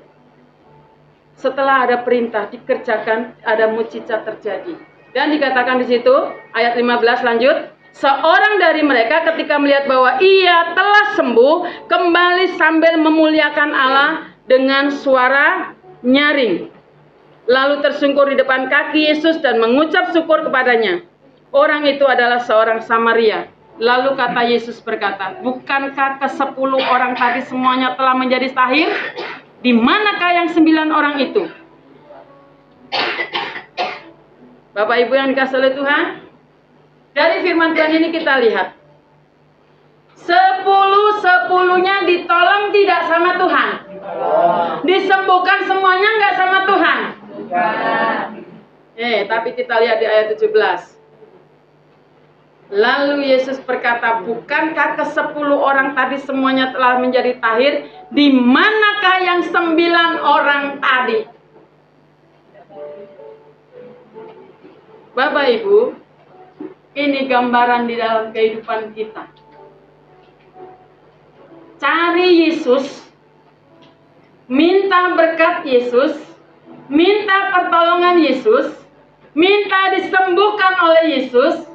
Setelah ada perintah dikerjakan, ada mukjizat terjadi. Dan dikatakan di situ, ayat 15 lanjut. Seorang dari mereka ketika melihat bahwa ia telah sembuh, kembali sambil memuliakan Allah dengan suara nyaring. Lalu tersungkur di depan kaki Yesus dan mengucap syukur kepadanya. Orang itu adalah seorang Samaria. Lalu kata Yesus berkata, bukankah ke-10 orang tadi semuanya telah menjadi sahih? Di manakah yang 9 orang itu? Bapak Ibu yang dikasihi oleh Tuhan, dari firman Tuhan ini kita lihat 10-10-nya ditolong tidak sama Tuhan? Disembuhkan semuanya nggak sama Tuhan? Tapi kita lihat di ayat 17. Lalu Yesus berkata, bukankah ke-10 orang tadi semuanya telah menjadi tahir? Di manakah yang 9 orang tadi? Bapak Ibu, ini gambaran di dalam kehidupan kita. Cari Yesus, minta berkat Yesus, minta pertolongan Yesus, minta disembuhkan oleh Yesus,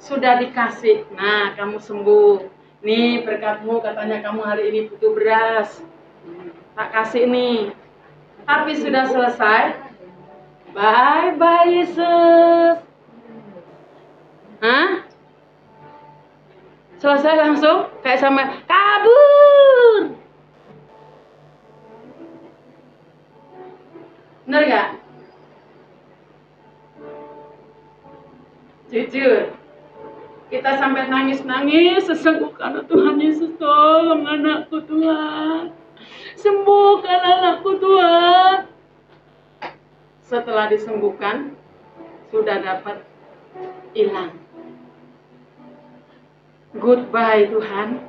sudah dikasih. Nah, kamu sembuh. Nih berkatmu, katanya kamu hari ini butuh beras. Tak kasih nih. Tapi sudah selesai. Bye-bye Yesus. Hah? Selesai langsung? Kayak sama kabur. Bener gak? Jujur. Kita sampai nangis-nangis, sembuhkan Tuhan Yesus, tolong anakku Tuhan. Sembuhkan anakku Tuhan. Setelah disembuhkan, sudah dapat hilang. Goodbye Tuhan.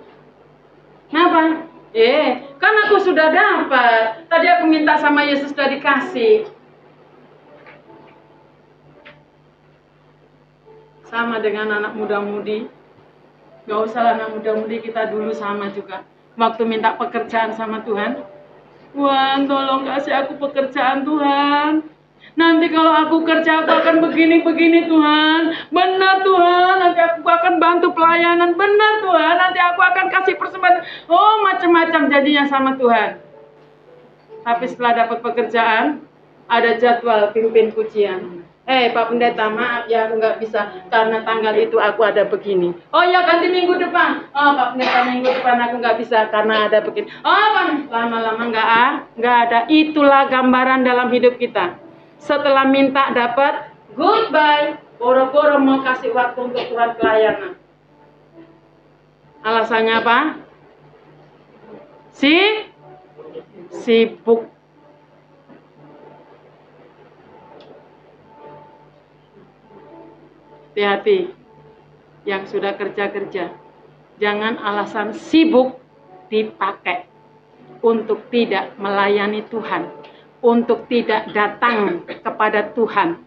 Kenapa? Kan aku sudah dapat. Tadi aku minta sama Yesus sudah dikasih. Sama dengan anak muda-mudi. Gak usah anak muda-mudi, kita dulu sama juga. Waktu minta pekerjaan sama Tuhan, Tuhan tolong kasih aku pekerjaan Tuhan. Nanti kalau aku kerja aku akan begini-begini Tuhan. Benar Tuhan, nanti aku akan bantu pelayanan. Benar Tuhan, nanti aku akan kasih persembahan. Oh, macam-macam janjinya sama Tuhan. Tapi setelah dapat pekerjaan, ada jadwal pimpin pujian. Pak Pendeta, maaf ya aku nggak bisa karena tanggal itu aku ada begini. Oh ya, ganti minggu depan. Oh Pak Pendeta, minggu depan aku nggak bisa karena ada begini. Oh Pak, lama-lama nggak ada. Itulah gambaran dalam hidup kita. Setelah minta dapat, goodbye. Boro-boro mau kasih waktu untuk Tuhan pelayanan. Alasannya apa? Sibuk. Hati-hati yang sudah kerja-kerja. Jangan alasan sibuk dipakai untuk tidak melayani Tuhan, untuk tidak datang kepada Tuhan.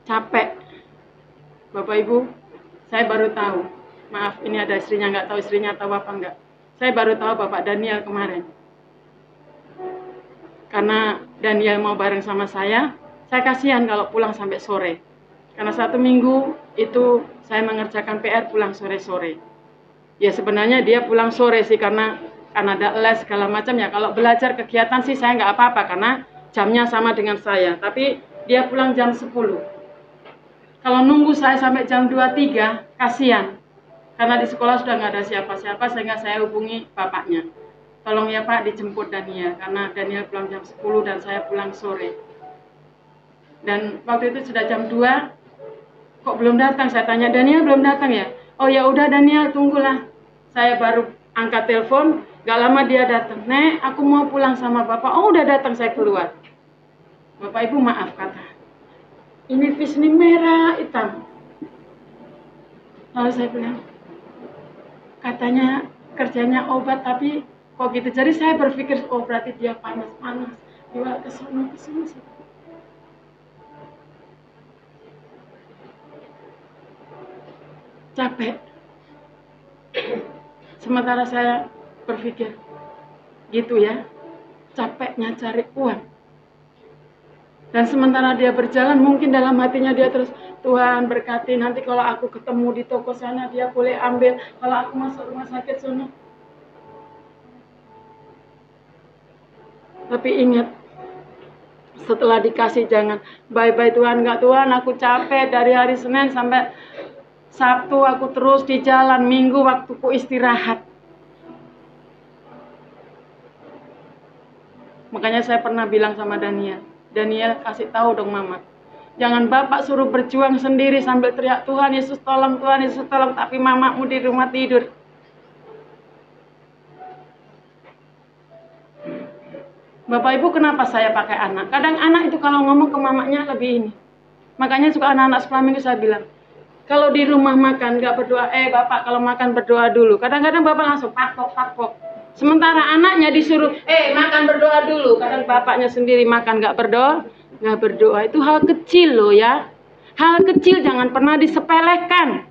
Capek. Bapak Ibu, saya baru tahu. Maaf, ini ada istrinya, nggak tahu istrinya tahu apa enggak. Saya baru tahu Bapak Daniel kemarin. Karena Daniel mau bareng sama saya kasihan kalau pulang sampai sore. Karena 1 minggu itu saya mengerjakan PR pulang sore-sore. Ya sebenarnya dia pulang sore sih karena ada les segala macam ya. Kalau belajar kegiatan sih saya nggak apa-apa karena jamnya sama dengan saya. Tapi dia pulang jam 10. Kalau nunggu saya sampai jam 2-3, kasihan. Karena di sekolah sudah nggak ada siapa-siapa sehingga saya hubungi bapaknya. Tolong ya Pak dijemput Daniel karena Daniel pulang jam 10 dan saya pulang sore. Dan waktu itu sudah jam 2, kok belum datang? Saya tanya, Daniel belum datang ya? Oh ya udah Daniel, tunggulah. Saya baru angkat telepon, gak lama dia datang. Nek, aku mau pulang sama Bapak. Oh udah datang, saya keluar. Bapak Ibu maaf kata, ini fish ini merah hitam. Lalu saya bilang, katanya kerjanya obat tapi kok gitu. Jadi saya berpikir, oh berarti dia panas-panas. Dia kesana. Capek. Sementara saya berpikir, gitu ya, capeknya cari uang. Dan sementara dia berjalan, mungkin dalam hatinya dia terus, Tuhan berkati, nanti kalau aku ketemu di toko sana, dia boleh ambil. Kalau aku masuk rumah sakit sana. Tapi ingat, setelah dikasih jangan, bye-bye Tuhan, enggak Tuhan, aku capek dari hari Senin sampai Sabtu aku terus di jalan, Minggu waktuku istirahat. Makanya saya pernah bilang sama Daniel, kasih tahu dong Mama. Jangan Bapak suruh berjuang sendiri sambil teriak, Tuhan Yesus tolong, Tuhan Yesus tolong, tapi mamamu di rumah tidur. Bapak Ibu, kenapa saya pakai anak? Kadang anak itu kalau ngomong ke mamanya lebih ini. Makanya suka anak-anak sekolah minggu saya bilang, kalau di rumah makan nggak berdoa, Bapak kalau makan berdoa dulu. Kadang-kadang Bapak langsung pakpok. Sementara anaknya disuruh, makan berdoa dulu. Kadang bapaknya sendiri makan nggak berdoa. Itu hal kecil loh ya. Hal kecil jangan pernah disepelekan.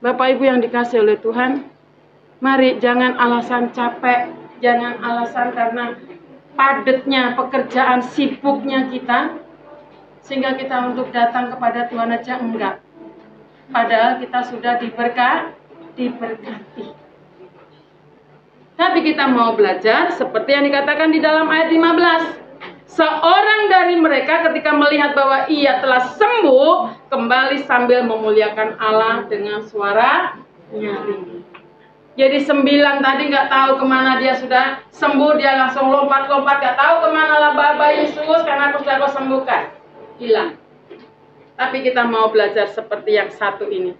Bapak Ibu yang dikasih oleh Tuhan, mari jangan alasan capek, jangan alasan karena padatnya pekerjaan, sibuknya kita, sehingga kita untuk datang kepada Tuhan aja enggak. Padahal kita sudah diberkati. Tapi kita mau belajar seperti yang dikatakan di dalam ayat 15. Seorang dari mereka ketika melihat bahwa ia telah sembuh, kembali sambil memuliakan Allah dengan suara nyaring. Jadi 9 tadi nggak tahu kemana dia sudah sembuh, dia langsung lompat-lompat, nggak tahu kemana lah Bapak Yesus, karena aku sudah kau sembuhkan. Hilang. Tapi kita mau belajar seperti yang satu ini.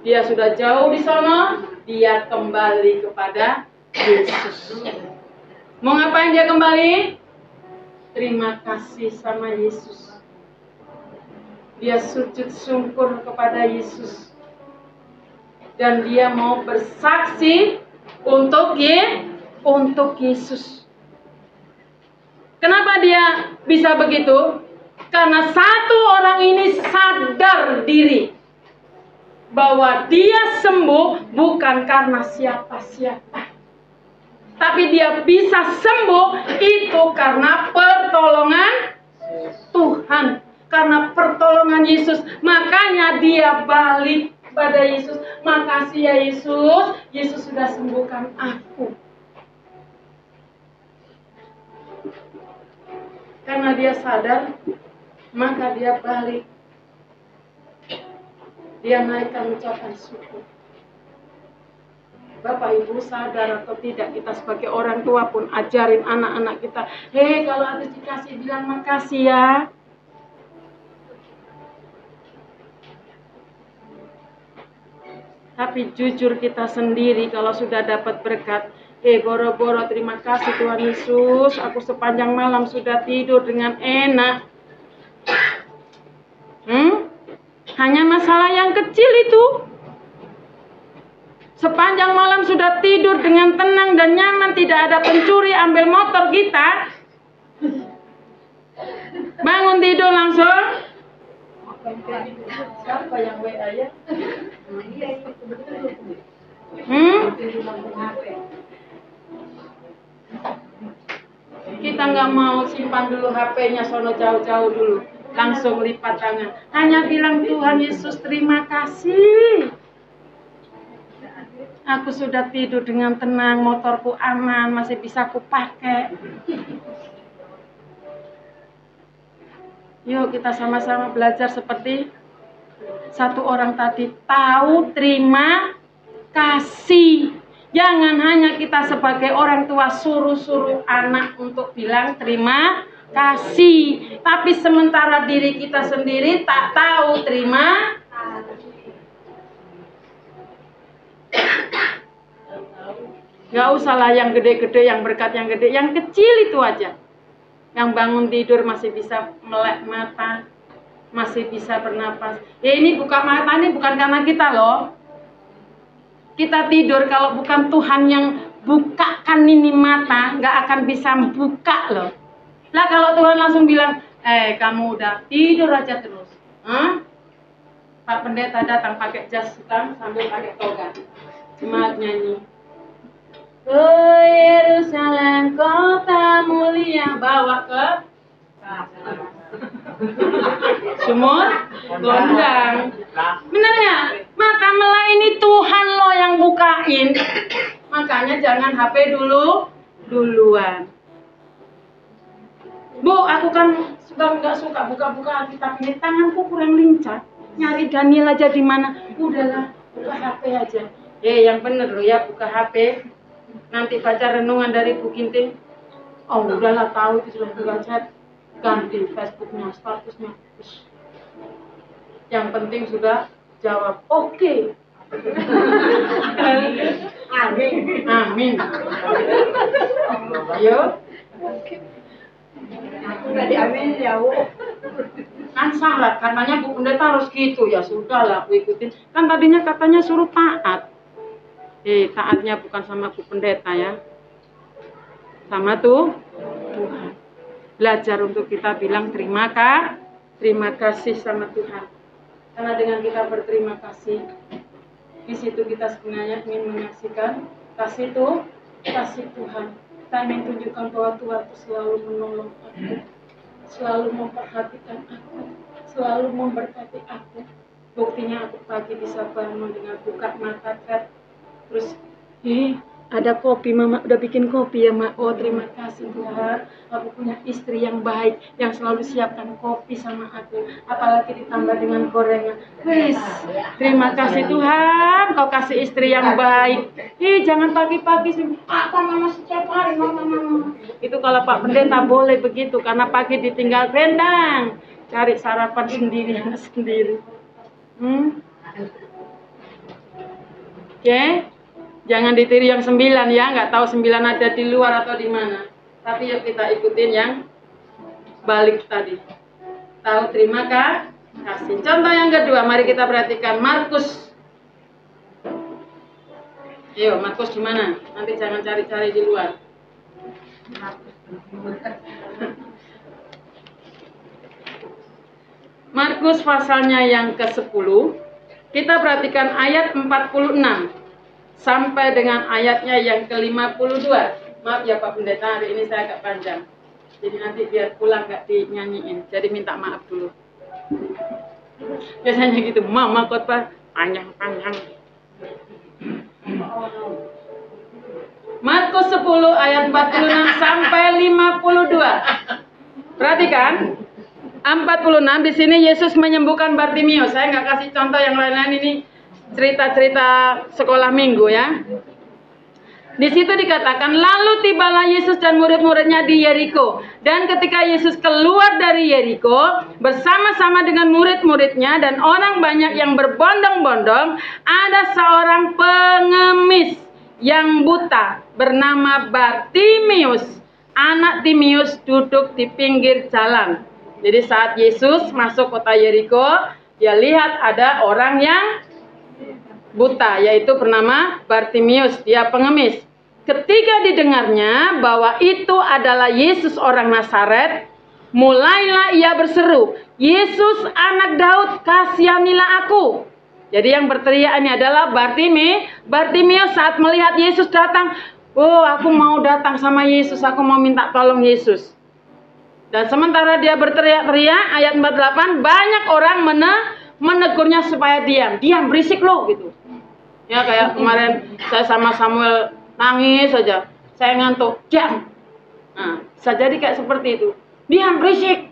Dia sudah jauh di sana, dia kembali kepada Yesus. Mau ngapain dia kembali? Terima kasih sama Yesus. Dia sujud syukur kepada Yesus. Dan dia mau bersaksi untuk Yesus. Kenapa dia bisa begitu? Karena satu orang ini sadar diri bahwa dia sembuh bukan karena siapa-siapa. Tapi dia bisa sembuh itu karena pertolongan Tuhan. Karena pertolongan Yesus. Makanya dia balik pada Yesus. Makasih ya Yesus. Yesus sudah sembuhkan aku. Karena dia sadar, maka dia balik. Dia naikkan ucapan syukur. Bapak Ibu sadar atau tidak, kita sebagai orang tua pun ajarin anak-anak kita, kalau habis dikasih bilang makasih ya. Tapi jujur kita sendiri kalau sudah dapat berkat, boro-boro terima kasih Tuhan Yesus, aku sepanjang malam sudah tidur dengan enak. Hanya masalah yang kecil itu. Sepanjang malam sudah tidur dengan tenang dan nyaman, tidak ada pencuri ambil motor kita. Bangun tidur langsung. Siapa yang WA ya? Kita nggak mau simpan dulu HP-nya sono jauh-jauh dulu. Langsung lipat tangan. Hanya bilang Tuhan Yesus terima kasih. Aku sudah tidur dengan tenang, motorku aman, masih bisa aku pakai. Yuk kita sama-sama belajar seperti satu orang tadi, tahu terima kasih. Jangan hanya kita sebagai orang tua suruh-suruh anak untuk bilang terima kasih, tapi sementara diri kita sendiri tak tahu terima kasih. Gak usahlah yang gede-gede, yang berkat yang gede, yang kecil itu aja. Yang bangun tidur masih bisa melek mata, masih bisa bernapas. Ini buka mata ini bukan karena kita loh. Kita tidur kalau bukan Tuhan yang bukakan ini mata, gak akan bisa buka loh. Lah kalau Tuhan langsung bilang, kamu udah tidur aja terus. Pak Pendeta datang pakai jas hitam sambil pakai toga. Semangat nyanyi. Oh Yerusalem kota mulia, bawa ke sumur gondang. Benernya, mata melayani Tuhan lo yang bukain. Makanya jangan HP duluan. Bu, aku kan sudah nggak suka buka-buka kitab ini, tanganku kurang lincah. Nyari Daniel aja di mana? Udahlah, buka HP aja. Yang bener loh ya, buka HP. Nanti baca renungan dari Bu Ginting. Oh, udahlah tahu itu sudah buka chat. Ganti Facebooknya, statusnya. Yang penting sudah jawab, oke. Amin. Amin. Ayo. Aku nggak diamin ya, Bu. Kan syarat, katanya Bu Pendeta harus gitu. Ya sudahlah, aku ikutin. Kan tadinya katanya suruh taat. Taatnya bukan sama Bu Pendeta ya. Sama tuh Tuhan. Belajar untuk kita bilang terima kasih sama Tuhan. Karena dengan kita berterima kasih, di situ kita sebenarnya ingin menyaksikan kasih Tuhan. Kita ingin tunjukkan bahwa Tuhan itu selalu menolong aku, selalu memperhatikan aku, selalu memberkati aku. Buktinya aku pagi bisa bangun dengan buka mata, terus ada kopi, Mama udah bikin kopi ya, Mak. Oh, terima kasih Tuhan. Aku punya istri yang baik, yang selalu siapkan kopi sama aku. Apalagi ditambah dengan gorengan. Wis, terima kasih Tuhan, Kau kasih istri yang baik. Jangan pagi-pagi sih. Apa Mama setiap hari, Mama. Itu kalau Pak Pendeta boleh begitu, karena pagi ditinggal rendang. Cari sarapan sendiri. Oke? Jangan ditiru yang 9 ya, nggak tahu 9 ada di luar atau di mana. Tapi yuk kita ikutin yang balik tadi. Tahu terima kasih. Contoh yang kedua, mari kita perhatikan Markus. Ayo, Markus di mana? Nanti jangan cari-cari di luar. Markus pasalnya yang ke-10. Kita perhatikan ayat 46. Sampai dengan ayatnya yang ke-52. Maaf ya Pak Pendeta, hari ini saya agak panjang. Jadi nanti biar pulang nggak dinyanyiin. Jadi minta maaf dulu. Biasanya gitu, Mama khotbah panjang-panjang. Markus 10 ayat 46 sampai 52. Perhatikan. 46 di sini Yesus menyembuhkan Bartimius. Saya nggak kasih contoh yang lain-lain, ini cerita-cerita sekolah minggu ya. Di situ dikatakan, lalu tibalah Yesus dan murid-muridnya di Yeriko. Dan ketika Yesus keluar dari Yeriko bersama-sama dengan murid-muridnya dan orang banyak yang berbondong-bondong, ada seorang pengemis yang buta bernama Bartimius, anak Timius, duduk di pinggir jalan. Jadi saat Yesus masuk kota Yeriko, dia lihat ada orang yang buta, yaitu bernama Bartimius, dia pengemis. Ketika didengarnya bahwa itu adalah Yesus orang Nazaret, mulailah ia berseru, Yesus anak Daud, kasihanilah aku. Jadi yang berteriak ini adalah Bartimius saat melihat Yesus datang. Oh, aku mau datang sama Yesus, aku mau minta tolong Yesus. Dan sementara dia berteriak-teriak, ayat 48, banyak orang menegurnya supaya diam, berisik lo gitu. Ya kayak kemarin saya sama Samuel nangis saja, saya ngantuk, diam. Nah, bisa jadi kayak seperti itu, diam, berisik.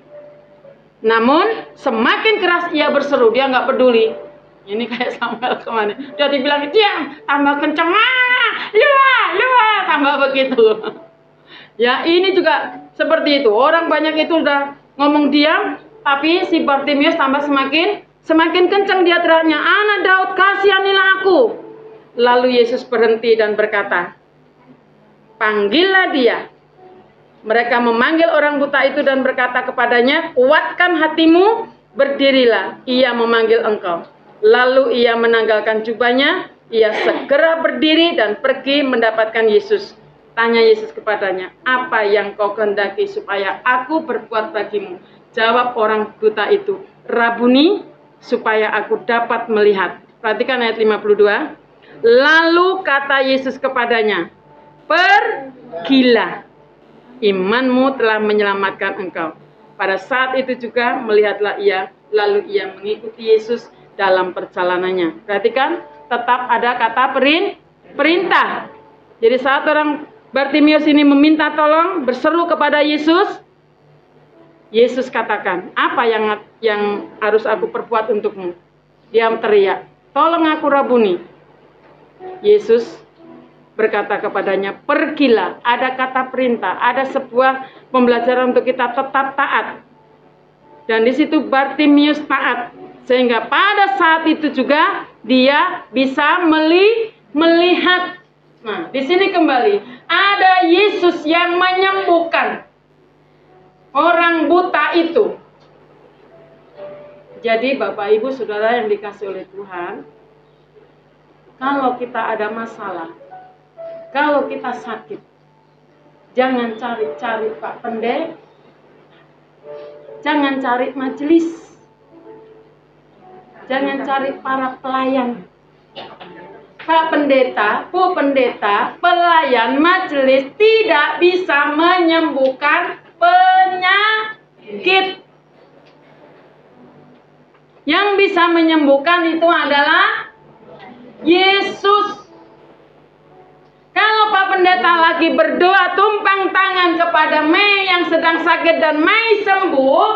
Namun semakin keras ia berseru, dia nggak peduli. Ini kayak Samuel kemarin, dia dibilang diam, tambah kenceng, luar, tambah begitu. Ya ini juga seperti itu, orang banyak itu udah ngomong diam, tapi si Bartimius tambah semakin kencang dia teriaknya, anak Daud, kasihanilah aku. Lalu Yesus berhenti dan berkata, panggillah dia. Mereka memanggil orang buta itu dan berkata kepadanya, kuatkan hatimu, berdirilah, ia memanggil engkau. Lalu ia menanggalkan jubahnya, ia segera berdiri dan pergi mendapatkan Yesus. Tanya Yesus kepadanya, apa yang kau kehendaki supaya aku berbuat bagimu? Jawab orang buta itu, Rabuni, supaya aku dapat melihat. Perhatikan ayat 52. Lalu kata Yesus kepadanya, pergilah, imanmu telah menyelamatkan engkau. Pada saat itu juga melihatlah ia, lalu ia mengikuti Yesus dalam perjalanannya. Perhatikan, tetap ada kata perintah. Jadi saat orang Bartimius ini meminta tolong, berseru kepada Yesus, Yesus katakan, apa yang harus aku perbuat untukmu? Dia teriak, tolong aku Rabuni. Yesus berkata kepadanya, pergilah. Ada kata perintah, ada sebuah pembelajaran untuk kita tetap taat. Dan di situ Bartimius taat. Sehingga pada saat itu juga dia bisa melihat. Nah, di sini kembali ada Yesus yang menyembuhkan orang buta itu. Jadi Bapak Ibu Saudara yang dikasih oleh Tuhan, kalau kita ada masalah, kalau kita sakit, jangan cari-cari Pak Pendeta, jangan cari majelis, jangan cari para pelayan. Pak Pendeta, Bu Pendeta, pelayan majelis tidak bisa menyembuhkan penyakit. Yang bisa menyembuhkan itu adalah Yesus. Kalau Pak Pendeta lagi berdoa tumpang tangan kepada Mei yang sedang sakit dan Mei sembuh,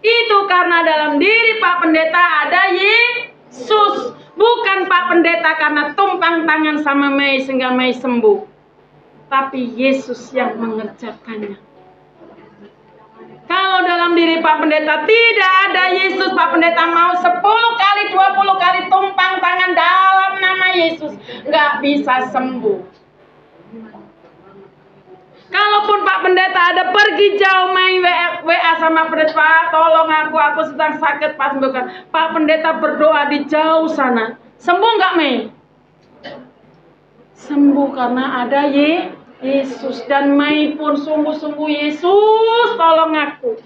itu karena dalam diri Pak Pendeta ada Yesus. Bukan Pak Pendeta karena tumpang tangan sama Mei sehingga Mei sembuh. Tapi Yesus yang mengerjakannya. Kalau dalam diri Pak Pendeta tidak ada Yesus, Pak Pendeta mau 10 kali, 20 kali tumpang tangan dalam nama Yesus, nggak bisa sembuh. Kalaupun Pak Pendeta ada pergi jauh main WA sama Pendeta, Pak tolong aku sedang sakit, Pak sembuhkan. Pak Pendeta berdoa di jauh sana, sembuh nggak Mei? Sembuh karena ada Yesus. Dan Mei pun sungguh-sungguh, Yesus tolong aku.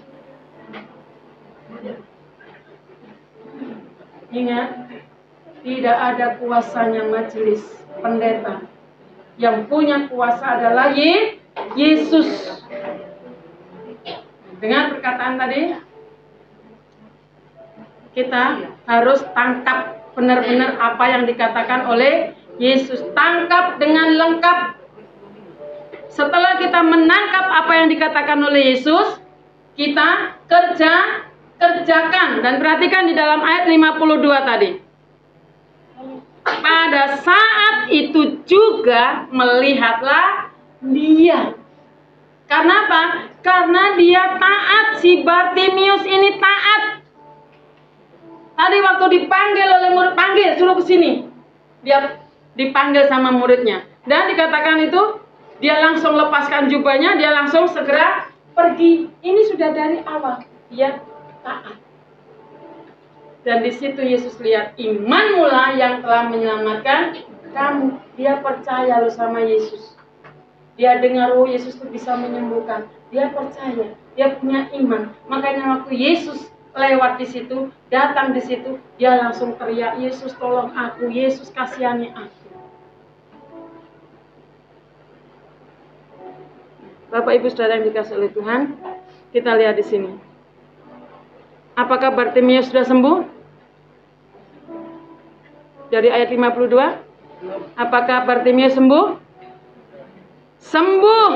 Ingat, tidak ada kuasanya majelis pendeta. Yang punya kuasa adalah Yesus. Dengan perkataan tadi, kita harus tangkap benar-benar apa yang dikatakan oleh Yesus. Tangkap dengan lengkap. Setelah kita menangkap apa yang dikatakan oleh Yesus, kita kerjakan. Dan perhatikan di dalam ayat 52 tadi. Pada saat itu juga melihatlah dia. Karena apa? Karena dia taat. Si Bartimius ini taat. Tadi waktu dipanggil oleh murid, panggil, suruh ke sini. Dia dipanggil sama muridnya. Dan dikatakan itu, dia langsung lepaskan jubahnya, dia langsung segera pergi. Ini sudah dari awal, dia taat. Dan di situ Yesus lihat imanmu lah yang telah menyelamatkan kamu. Dia percaya loh sama Yesus. Dia dengar, oh Yesus itu bisa menyembuhkan. Dia percaya, dia punya iman. Makanya waktu Yesus lewat di situ, datang di situ, dia langsung teriak, Yesus tolong aku, Yesus kasihani aku. Bapak Ibu Saudara yang dikasih oleh Tuhan, kita lihat di sini. Apakah Bartimius sudah sembuh? Dari ayat 52. Apakah Bartimius sembuh? Sembuh.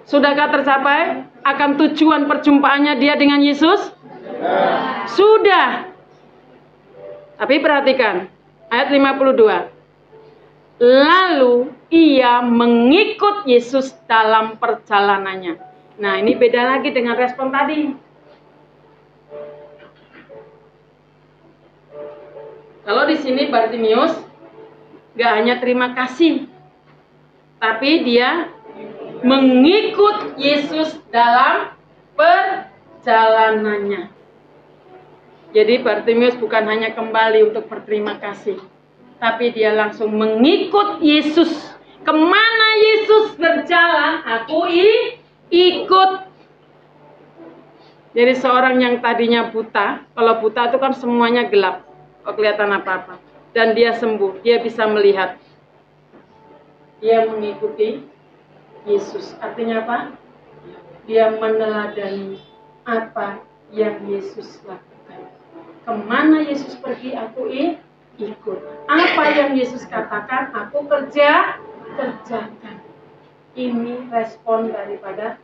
Sudahkah tercapai akan tujuan perjumpaannya dia dengan Yesus? Sudah. Tapi perhatikan ayat 52. Lalu ia mengikut Yesus dalam perjalanannya. Nah, ini beda lagi dengan respon tadi. Kalau di sini Bartimius gak hanya terima kasih, tapi dia mengikut Yesus dalam perjalanannya. Jadi Bartimius bukan hanya kembali untuk berterima kasih, tapi dia langsung mengikut Yesus. Kemana Yesus berjalan, aku ikut. Jadi seorang yang tadinya buta, kalau buta itu kan semuanya gelap, kok kelihatan apa-apa. Dan dia sembuh, dia bisa melihat. Dia mengikuti Yesus. Artinya apa? Dia meneladani apa yang Yesus lakukan. Kemana Yesus pergi, aku ikut. Apa yang Yesus katakan, aku kerjakan. Ini respon daripada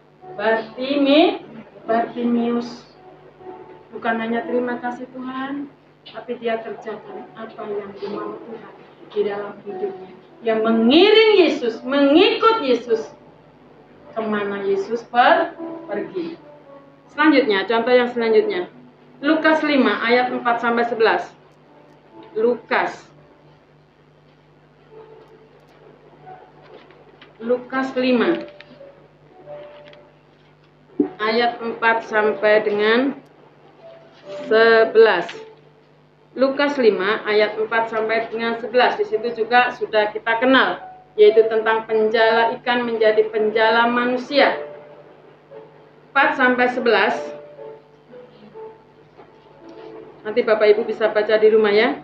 Bartimius. Bukan hanya terima kasih Tuhan, tapi dia kerjakan apa yang dimau Tuhan di dalam hidupnya. Yang mengiring Yesus, mengikut Yesus kemana Yesus pergi. Selanjutnya, contoh yang selanjutnya. Lukas 5 ayat 4 sampai 11. Lukas 5 ayat 4 sampai dengan 11. Lukas 5 ayat 4 sampai dengan 11. Di situ juga sudah kita kenal, yaitu tentang penjala ikan menjadi penjala manusia. 4 sampai 11. Nanti Bapak Ibu bisa baca di rumah ya.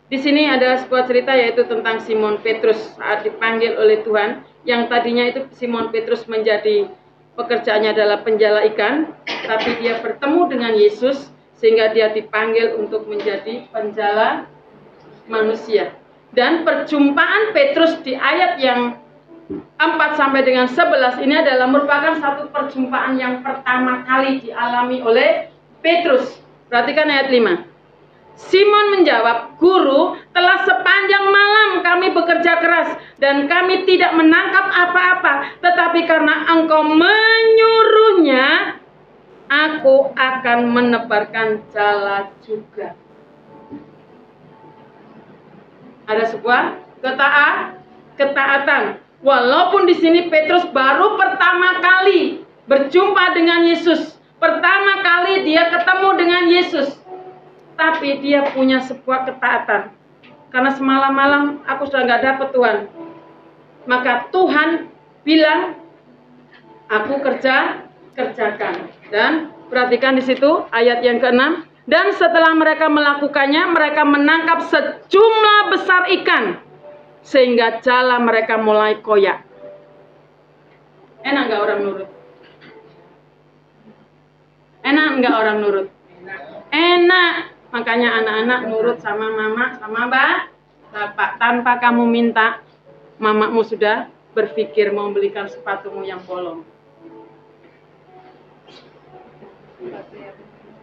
Di sini ada sebuah cerita, yaitu tentang Simon Petrus saat dipanggil oleh Tuhan. Yang tadinya itu Simon Petrus menjadi pekerjaannya adalah penjala ikan, tapi dia bertemu dengan Yesus sehingga dia dipanggil untuk menjadi penjala manusia. Dan perjumpaan Petrus di ayat yang 4 sampai dengan 11 ini adalah merupakan satu perjumpaan yang pertama kali dialami oleh Petrus. Perhatikan ayat 5. Simon menjawab, "Guru, telah sepanjang malam kami bekerja keras dan kami tidak menangkap apa-apa. Tetapi karena Engkau menyuruhnya, aku akan menebarkan jala juga." Ada sebuah ketaatan. Walaupun di sini Petrus baru pertama kali berjumpa dengan Yesus, pertama kali dia ketemu dengan Yesus, tapi dia punya sebuah ketaatan. Karena semalam-malam aku sudah nggak dapat Tuhan. Maka Tuhan bilang, aku kerjakan. Dan perhatikan di situ ayat yang ke-6. Dan setelah mereka melakukannya, mereka menangkap sejumlah besar ikan, sehingga jala mereka mulai koyak. Enak nggak orang nurut? Enak nggak orang nurut? Enak. Makanya anak-anak nurut sama mama, sama bapak. Tanpa kamu minta, mamamu sudah berpikir mau belikan sepatumu yang bolong.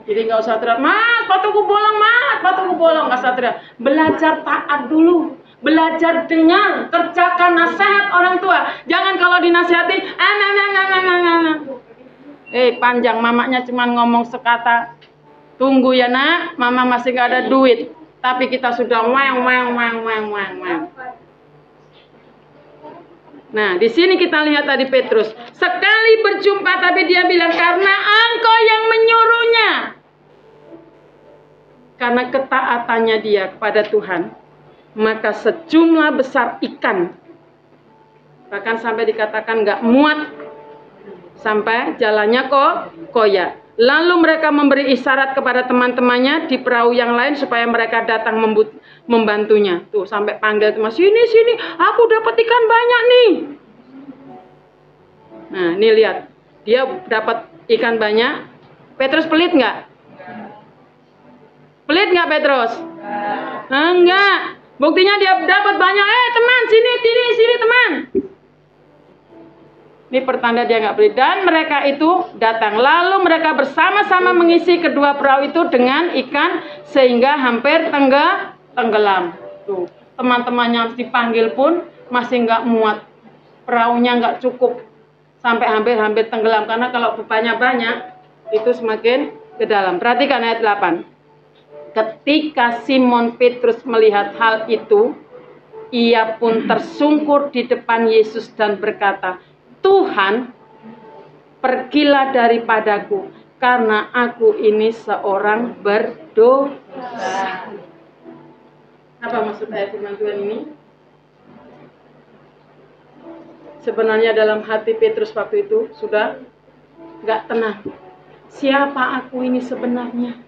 Jadi nggak usah teriak, "Mas, sepatuku bolong, Mas, sepatuku bolong." Nggak usah teriak. Belajar taat dulu. Belajar dengar, kerjakan nasihat orang tua. Jangan kalau dinasihati, panjang, mamanya cuma ngomong sekata, "Tunggu ya nak, mama masih gak ada duit." Tapi kita sudah wang. Nah, di sini kita lihat tadi Petrus. Sekali berjumpa tapi dia bilang, "Karena Engkau yang menyuruhnya." Karena ketaatannya dia kepada Tuhan, maka sejumlah besar ikan, bahkan sampai dikatakan gak muat, sampai jalannya koyak. Lalu mereka memberi isyarat kepada teman-temannya di perahu yang lain supaya mereka datang membantunya. Tuh sampai panggil teman, sini, aku dapat ikan banyak nih. Nah, ini lihat, dia dapat ikan banyak. Petrus pelit nggak? Pelit nggak Petrus? Enggak. Buktinya dia dapat banyak. Teman, sini teman. Ini pertanda dia nggak pelit. Dan mereka itu datang. Lalu mereka bersama-sama mengisi kedua perahu itu dengan ikan sehingga hampir tenggelam. Tuh, teman-temannya dipanggil pun masih nggak muat. Perahunya nggak cukup. Sampai hampir tenggelam. Karena kalau bebannya banyak, itu semakin ke dalam. Perhatikan ayat 8. Ketika Simon Petrus melihat hal itu, ia pun tersungkur di depan Yesus dan berkata, "Tuhan, pergilah daripadaku, karena aku ini seorang berdosa." Apa maksud ayat firman Tuhan ini? Sebenarnya dalam hati Petrus waktu itu sudah nggak tenang. Siapa aku ini sebenarnya?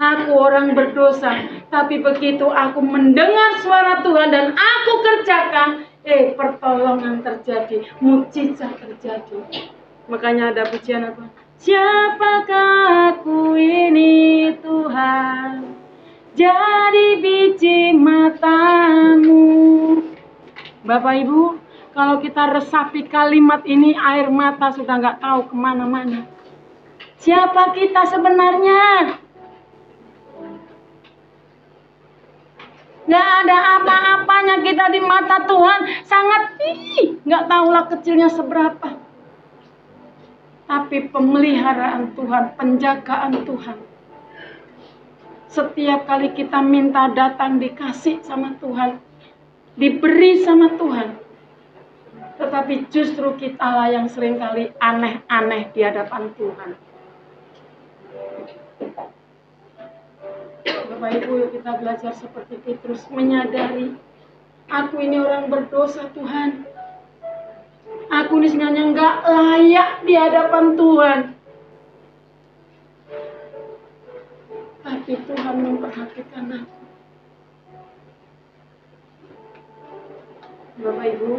Aku orang berdosa, tapi begitu aku mendengar suara Tuhan dan aku kerjakan, pertolongan terjadi, mukjizat terjadi. Makanya ada pujian apa? Siapakah aku ini Tuhan, jadi biji matamu. Bapak Ibu, kalau kita resapi kalimat ini, air mata sudah nggak tahu kemana-mana. Siapa kita sebenarnya? Nggak ada apa-apanya kita di mata Tuhan, sangat nggak tahulah kecilnya seberapa. tapi pemeliharaan Tuhan, penjagaan Tuhan. Setiap kali kita minta datang dikasih sama Tuhan, diberi sama Tuhan. Tetapi justru kita yang seringkali aneh-aneh di hadapan Tuhan. Bapak Ibu, yuk kita belajar seperti Petrus, menyadari, aku ini orang berdosa Tuhan. Aku ini sebenarnya nggak layak di hadapan Tuhan. Tapi Tuhan memperhatikan aku. Bapak Ibu,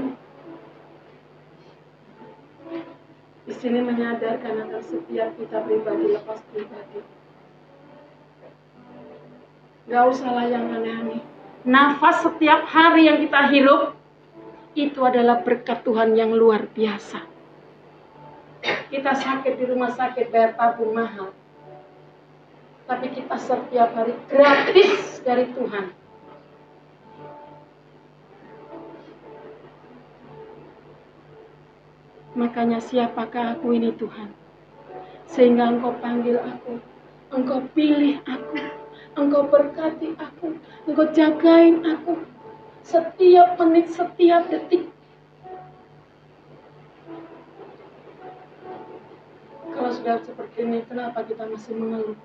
di sini menyadarkan akan setiap kita pribadi lepas pribadi. Gak usahlah yang aneh-aneh. Nafas setiap hari yang kita hirup, itu adalah berkat Tuhan yang luar biasa. Kita sakit di rumah sakit bayar tabung mahal. Tapi kita setiap hari gratis dari Tuhan. Makanya siapakah aku ini Tuhan? Sehingga Engkau panggil aku, Engkau pilih aku, Engkau berkati aku, Engkau jagain aku. Setiap menit, setiap detik. Kalau sudah seperti ini, kenapa kita masih mengeluh?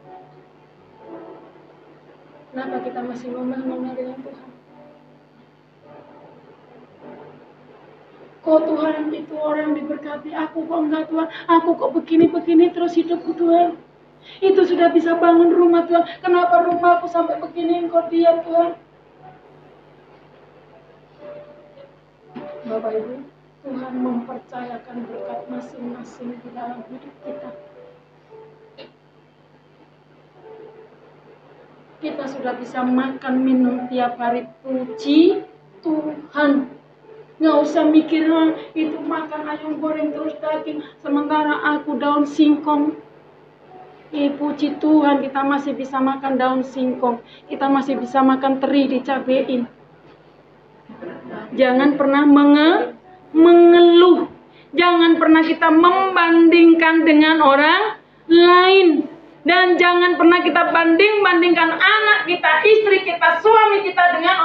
Kenapa kita masih ngomel-ngomel dengan Tuhan? Kok Tuhan itu orang diberkati, aku kok enggak Tuhan? Aku kok begini-begini terus hidupku Tuhan? Itu sudah bisa bangun rumah Tuhan. Kenapa rumahku sampai begini Engkau diam Tuhan? Bapak Ibu, Tuhan mempercayakan berkat masing-masing di dalam hidup kita. Kita sudah bisa makan minum tiap hari, puji Tuhan. Nggak usah mikir, itu makan ayam goreng terus daging, sementara aku daun singkong. Puji Tuhan, kita masih bisa makan daun singkong. Kita masih bisa makan teri dicabein. Jangan pernah mengeluh. Jangan pernah kita membandingkan dengan orang lain. Dan jangan pernah kita bandingkan anak kita, istri kita, suami kita dengan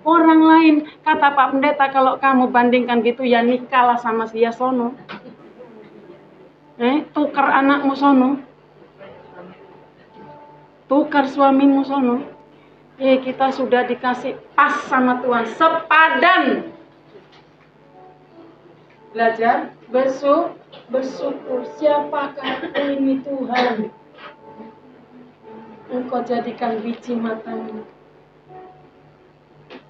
orang lain. Kata Pak Pendeta, kalau kamu bandingkan gitu ya nikahlah sama dia sono. Tukar anakmu sono. Tukar suamimu sono. Kita sudah dikasih pas sama Tuhan, sepadan. Belajar bersyukur. Siapakah ini Tuhan? Engkau jadikan biji matamu.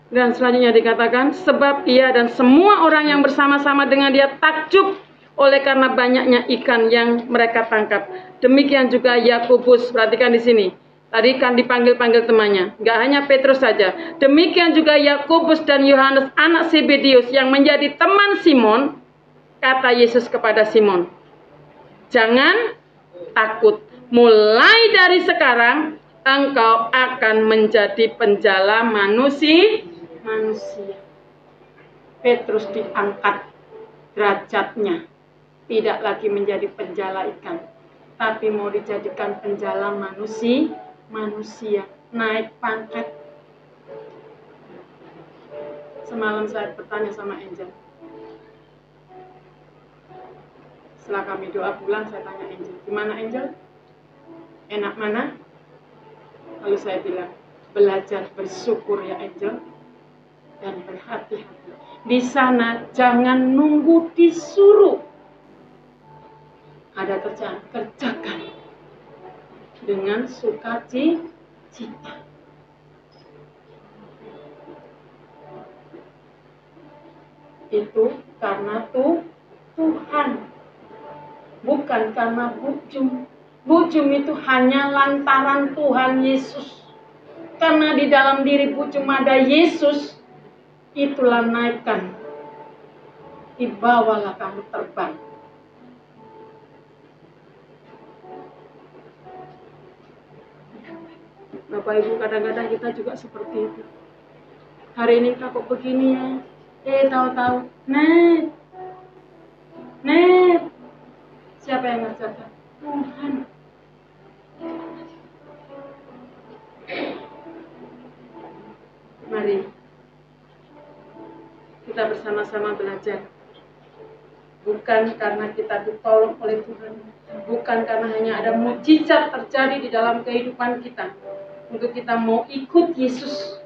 Dan selanjutnya dikatakan, sebab ia dan semua orang yang bersama-sama dengan dia takjub oleh karena banyaknya ikan yang mereka tangkap. Demikian juga Yakobus, perhatikan di sini. Tadi kan dipanggil-panggil temannya, nggak hanya Petrus saja. Demikian juga Yakobus dan Yohanes anak Zebedius yang menjadi teman Simon. Kata Yesus kepada Simon, jangan takut. Mulai dari sekarang engkau akan menjadi penjala manusia. Petrus diangkat derajatnya, tidak lagi menjadi penjala ikan, tapi mau dijadikan penjala manusia, naik pangkat. Semalam saya bertanya sama Angel. Setelah kami doa pulang, saya tanya Angel, gimana Angel? Enak mana? Lalu saya bilang, belajar bersyukur ya Angel, dan berhati-hati. Di sana jangan nunggu disuruh. Ada kerjaan, kerjakan dengan sukacita. Itu karena Tuhan, bukan karena bujum. Bujum itu hanya lantaran Tuhan Yesus. Karena di dalam diri bujum ada Yesus, itulah naikkan. Dibawalah kamu terbang. Bapak Ibu, kadang-kadang kita juga seperti itu. Hari ini kok begini ya. Tahu-tahu, Net. Siapa Siapa yang ngajarkan? Tuhan. Mari kita bersama-sama belajar. Bukan karena kita ditolong oleh Tuhan, bukan karena hanya ada mukjizat terjadi di dalam kehidupan kita untuk kita mau ikut Yesus,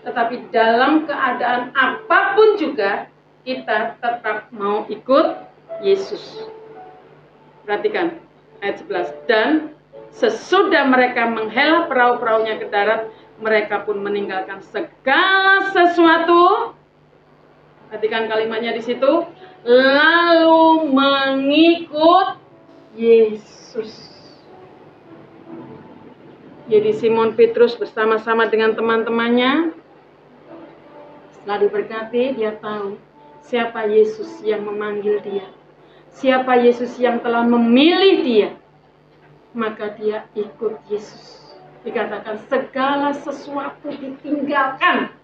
tetapi dalam keadaan apapun juga kita tetap mau ikut Yesus. Perhatikan ayat 11. Dan sesudah mereka menghela perahu-perahunya ke darat, mereka pun meninggalkan segala sesuatu. Perhatikan kalimatnya di situ. Lalu mengikut Yesus. Jadi Simon Petrus bersama-sama dengan teman-temannya, setelah diberkati, dia tahu siapa Yesus yang memanggil dia, siapa Yesus yang telah memilih dia. Maka dia ikut Yesus. Dikatakan segala sesuatu ditinggalkan.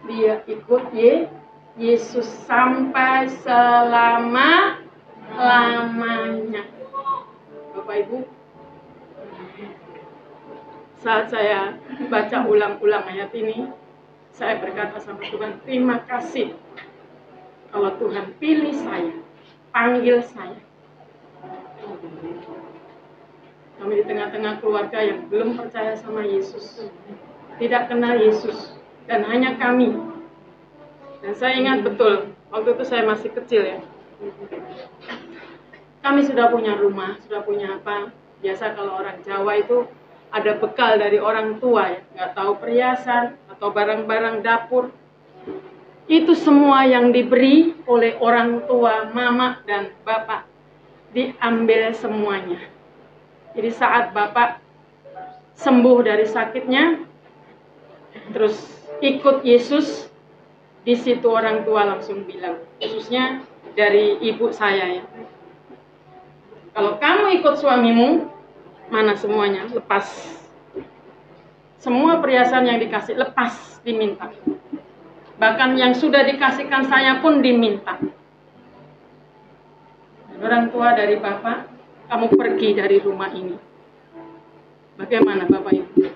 Dia ikut Yesus sampai selama-lamanya. Bapak Ibu, saat saya baca ulang-ulang ayat ini, saya berkata sama Tuhan, terima kasih kalau Tuhan pilih saya, panggil saya. Kami di tengah-tengah keluarga yang belum percaya sama Yesus, tidak kenal Yesus, dan hanya kami. Dan saya ingat betul, waktu itu saya masih kecil ya. Kami sudah punya rumah, sudah punya apa. Biasa kalau orang Jawa itu ada bekal dari orang tua ya. Nggak tahu perhiasan atau barang-barang dapur. Itu semua yang diberi oleh orang tua, mama dan bapak. Diambil semuanya. Jadi saat bapak sembuh dari sakitnya, terus ikut Yesus, di situ orang tua langsung bilang, khususnya dari ibu saya ya, kalau kamu ikut suamimu, mana semuanya lepas, semua perhiasan yang dikasih lepas, diminta, bahkan yang sudah dikasihkan saya pun diminta. Orang tua dari bapak, kamu pergi dari rumah ini. Bagaimana Bapak Ibu?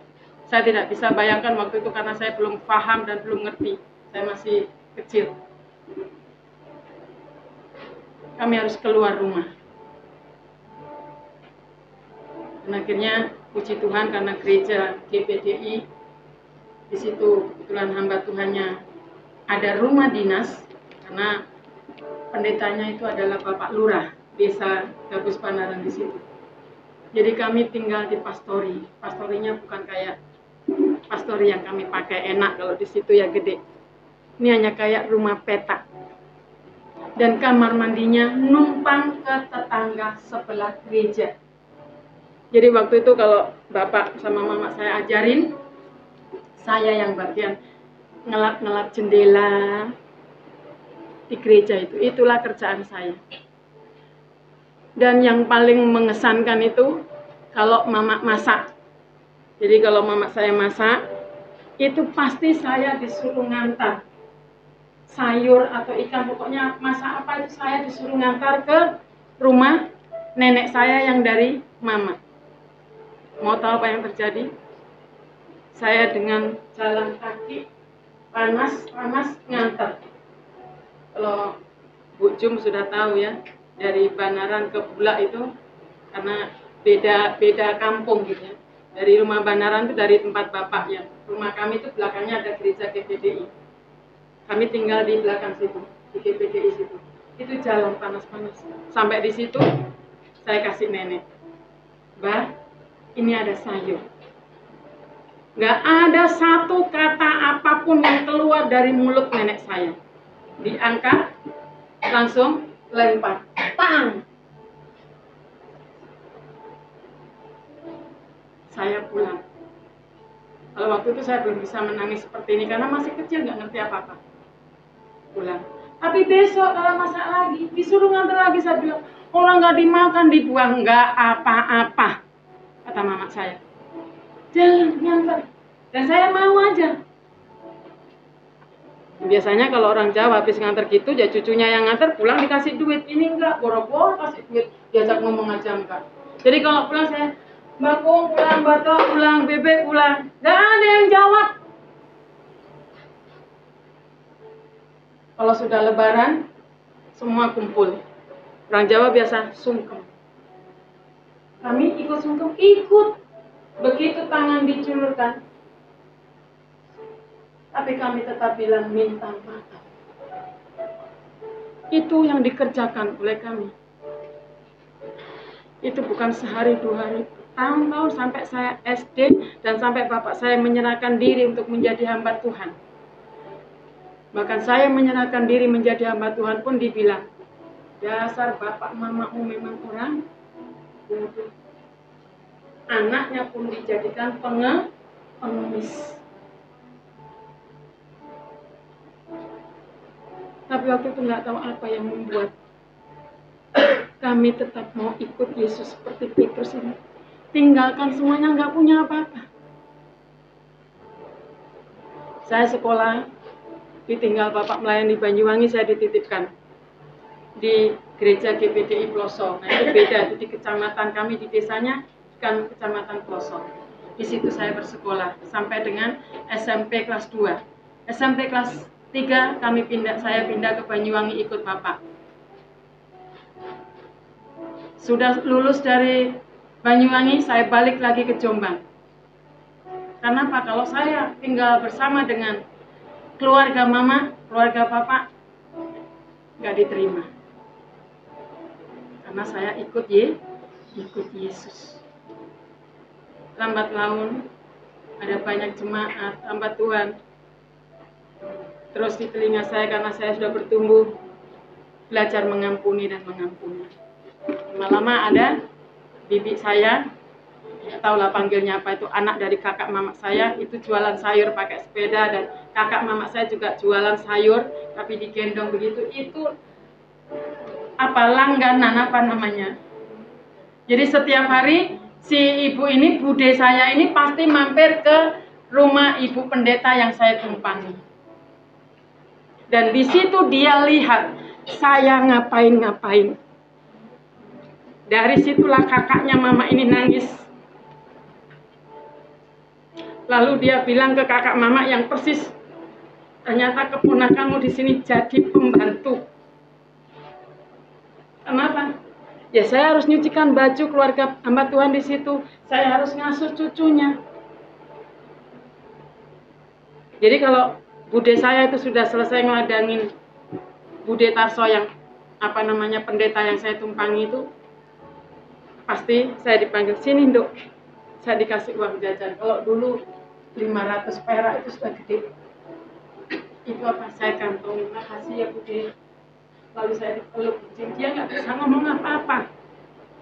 Saya tidak bisa bayangkan waktu itu karena saya belum paham dan belum ngerti. Saya masih kecil. Kami harus keluar rumah. Dan akhirnya puji Tuhan karena gereja GPDI, di situ kebetulan hamba Tuhannya ada rumah dinas, karena pendetanya itu adalah Bapak Lurah Desa Gabus Panaran di situ. Jadi kami tinggal di pastori. Pastorinya bukan kayak pastori yang kami pakai enak, kalau di situ ya gede. Ini hanya kayak rumah petak. Dan kamar mandinya numpang ke tetangga sebelah gereja. Jadi waktu itu kalau bapak sama mama saya ajarin, saya yang bagian ngelap-ngelap jendela di gereja itu. Itulah kerjaan saya. Dan yang paling mengesankan itu kalau mama masak. Jadi kalau mama saya masak, itu pasti saya disuruh ngantar sayur atau ikan, pokoknya masak apa itu saya disuruh ngantar ke rumah nenek saya yang dari mama. Mau tahu apa yang terjadi? Saya dengan jalan kaki, panas ngantar. Kalau Bu Jum sudah tahu ya, dari Banaran ke Bulak itu karena beda kampung gitu ya. Dari rumah Banaran itu dari tempat bapaknya. Rumah kami itu belakangnya ada gereja GPDI. Kami tinggal di belakang situ, di GPDI situ. Itu jalan panas-panas. Sampai di situ saya kasih nenek, Mbak, ini ada sayur. Nggak ada satu kata apapun yang keluar dari mulut nenek saya. Diangkat, langsung lempar. Pang! Saya pulang. Kalau waktu itu saya belum bisa menangis seperti ini karena masih kecil, nggak ngerti apa-apa. Pulang. Tapi besok kalau masak lagi, disuruh ngantar lagi, saya bilang, orang nggak dimakan, dibuang, nggak apa-apa, kata mama saya. Jangan ngantar. Dan saya mau aja. Biasanya kalau orang Jawa habis nganter gitu, ya cucunya yang nganter, pulang dikasih duit. Ini enggak, boro-boro kasih duit, diajak ngomong aja enggak. Jadi kalau pulang saya, Mbak Kung pulang, Batok pulang, Bebek pulang, nggak ada yang jawab. Kalau sudah lebaran, semua kumpul. Orang Jawa biasa sungkem. Kami ikut sungkem, ikut. Begitu tangan diculurkan, tapi kami tetap bilang minta maaf. Itu yang dikerjakan oleh kami. Itu bukan sehari dua hari, tahun-tahun sampai saya SD dan sampai bapak saya menyerahkan diri untuk menjadi hamba Tuhan. Bahkan saya menyerahkan diri menjadi hamba Tuhan pun dibilang, dasar bapak mamamu memang orang bodoh. Anaknya pun dijadikan pengemis. Tapi waktu itu nggak tahu apa yang membuat kami tetap mau ikut Yesus seperti Petrus ini. Tinggalkan semuanya, nggak punya apa-apa. Saya sekolah, ditinggal bapak melayan di Banyuwangi, saya dititipkan di gereja GPDI Ploso. Nah itu beda, itu di kecamatan kami, di desanya kan kecamatan Ploso. Di situ saya bersekolah sampai dengan SMP kelas 2. SMP kelas 3 saya pindah ke Banyuwangi ikut bapak. Sudah lulus dari Banyuwangi, saya balik lagi ke Jombang. Kenapa? Kalau saya tinggal bersama dengan keluarga mama, keluarga papa, nggak diterima. Karena saya ikut Yesus. Lambat laun, ada banyak jemaat, hamba Tuhan. Terus di telinga saya karena saya sudah bertumbuh, belajar mengampuni dan mengampuni. Lama-lama ada bibi saya, nggak tahu lah panggilnya apa itu, anak dari kakak mama saya, itu jualan sayur pakai sepeda, dan kakak mama saya juga jualan sayur, tapi digendong begitu, itu langganan apa namanya. Jadi setiap hari si ibu ini, bude saya ini pasti mampir ke rumah ibu pendeta yang saya tumpangi. Dan di situ dia lihat saya ngapain-ngapain. Dari situlah kakaknya mama ini nangis. Lalu dia bilang ke kakak mama yang persis, ternyata keponakanmu di sini jadi pembantu. Kenapa? Ya saya harus nyucikan baju keluarga hamba Tuhan di situ. Saya harus ngasuh cucunya. Jadi kalau bude saya itu sudah selesai ngeladangin Bude Tarso yang pendeta yang saya tumpangi itu, pasti saya dipanggil, sini Nduk, saya dikasih uang jajan. Kalau dulu 500 perak itu sudah gede. Itu apa saya kantongin, makasih ya Bude. Lalu saya dipeluk, dia nggak bisa ngomong apa-apa.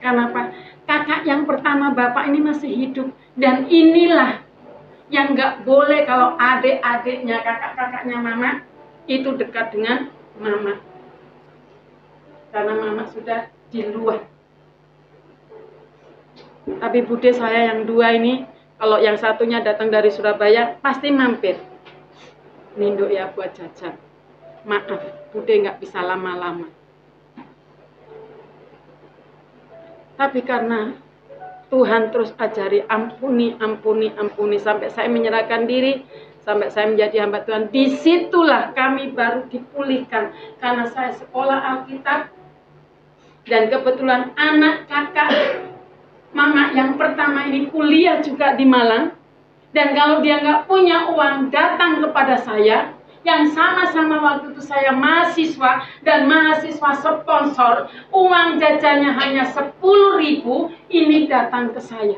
Kenapa? Kakak yang pertama bapak ini masih hidup, dan inilah yang nggak boleh kalau adik-adiknya, kakak-kakaknya mama itu dekat dengan mama. Karena mama sudah di luar. Tapi bude saya yang dua ini, kalau yang satunya datang dari Surabaya, pasti mampir. Nindo ya buat jajan. Maaf, bude nggak bisa lama-lama. Tapi karena Tuhan terus ajari ampuni, sampai saya menyerahkan diri, sampai saya menjadi hamba Tuhan. Disitulah kami baru dipulihkan. Karena saya sekolah Alkitab, dan kebetulan anak kakak mama yang pertama ini kuliah juga di Malang. Dan kalau dia nggak punya uang, datang kepada saya, yang sama-sama waktu itu saya mahasiswa, dan mahasiswa sponsor, uang jajannya hanya 10.000, ini datang ke saya.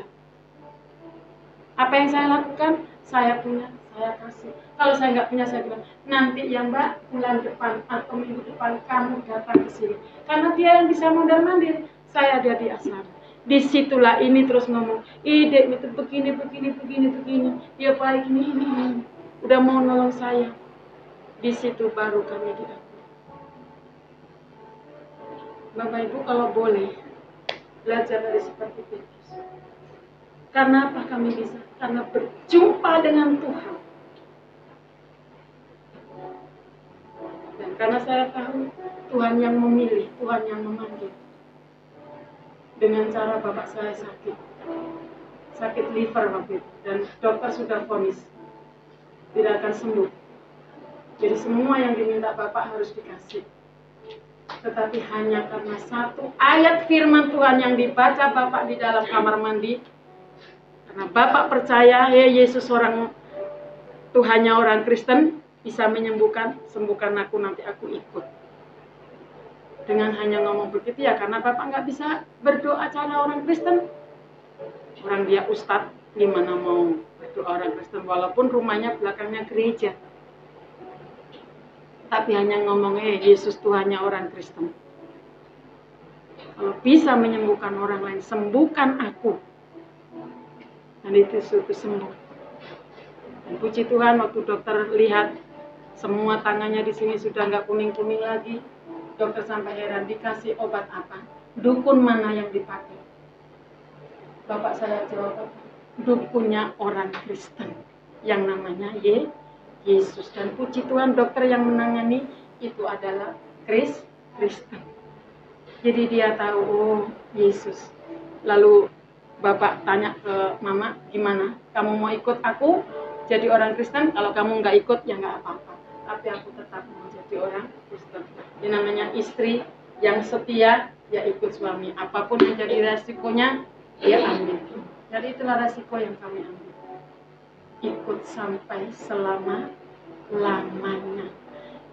Apa yang saya lakukan? Saya punya, saya kasih. Kalau saya nggak punya, saya bilang, nanti ya Mbak, bulan depan atau minggu depan kamu datang ke sini. Karena dia yang bisa mondar-mandir, saya ada di asrama. Disitulah ini terus ngomong, ide itu begini. Dia baik ini. Udah mau nolong saya. Di situ baru kami diakui. Bapak Ibu kalau boleh belajar dari seperti Petrus. Karena apa kami bisa? Karena berjumpa dengan Tuhan. Karena saya tahu Tuhan yang memilih, Tuhan yang memanggil. Dengan cara bapak saya sakit liver waktu itu, dan dokter sudah vonis tidak akan sembuh. Jadi semua yang diminta bapak harus dikasih. Tetapi hanya karena satu ayat firman Tuhan yang dibaca bapak di dalam kamar mandi, karena bapak percaya Yesus Tuhannya orang Kristen, bisa menyembuhkan, sembuhkan aku, nanti aku ikut. Dengan hanya ngomong begitu ya, karena bapak nggak bisa berdoa cara orang Kristen. Orang dia ustadz, gimana mau berdoa orang Kristen, walaupun rumahnya belakangnya gereja. Tapi hanya ngomongnya Yesus Tuhannya orang Kristen. Kalau bisa menyembuhkan orang lain, sembuhkan aku. Dan itu sembuh. Dan puji Tuhan, waktu dokter lihat semua tangannya di sini sudah nggak kuning-kuning lagi, dokter sampai heran, dikasih obat apa? Dukun mana yang dipakai? Bapak saya jawab, dukunnya orang Kristen yang namanya Yesus. Dan puji Tuhan, dokter yang menangani itu adalah Kristen. Jadi dia tahu, oh Yesus. Lalu bapak tanya ke mama, gimana? Kamu mau ikut aku jadi orang Kristen? Kalau kamu nggak ikut ya nggak apa-apa. Tapi aku tetap mau jadi orang Kristen. Ini namanya istri yang setia, ya ikut suami. Apapun menjadi resikonya, dia ambil. Jadi itulah resiko yang kami ambil. Ikut sampai selama-lamanya.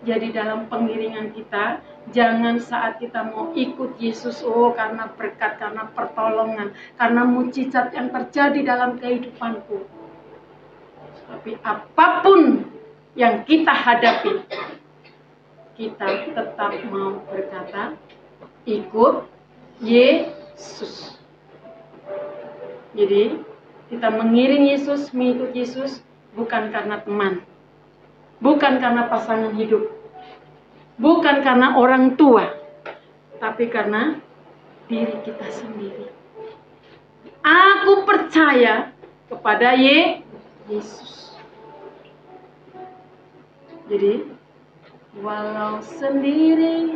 Jadi dalam pengiringan kita, jangan saat kita mau ikut Yesus, oh karena berkat, karena pertolongan, karena mujizat yang terjadi dalam kehidupanku. Tapi apapun yang kita hadapi, kita tetap mau berkata, ikut Yesus. Jadi, kita mengiring Yesus, mengikut Yesus, bukan karena teman, bukan karena pasangan hidup, bukan karena orang tua, tapi karena diri kita sendiri. Aku percaya kepada Yesus. Jadi, walau sendiri,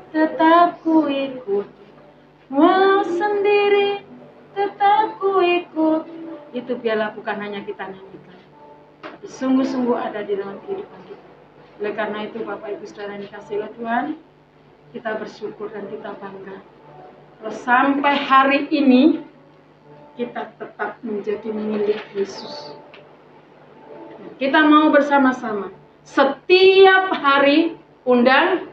tetap ku ikut. Walau sendiri, tetap ku ikut. Itu biarlah bukan hanya kita nyanyikan, tapi sungguh-sungguh ada di dalam kehidupan kita. Oleh karena itu, Bapak Ibu Saudara yang dikasihi oleh Tuhan, kita bersyukur dan kita bangga. Kalau sampai hari ini, kita tetap menjadi milik Yesus. Kita mau bersama-sama. Setiap hari undang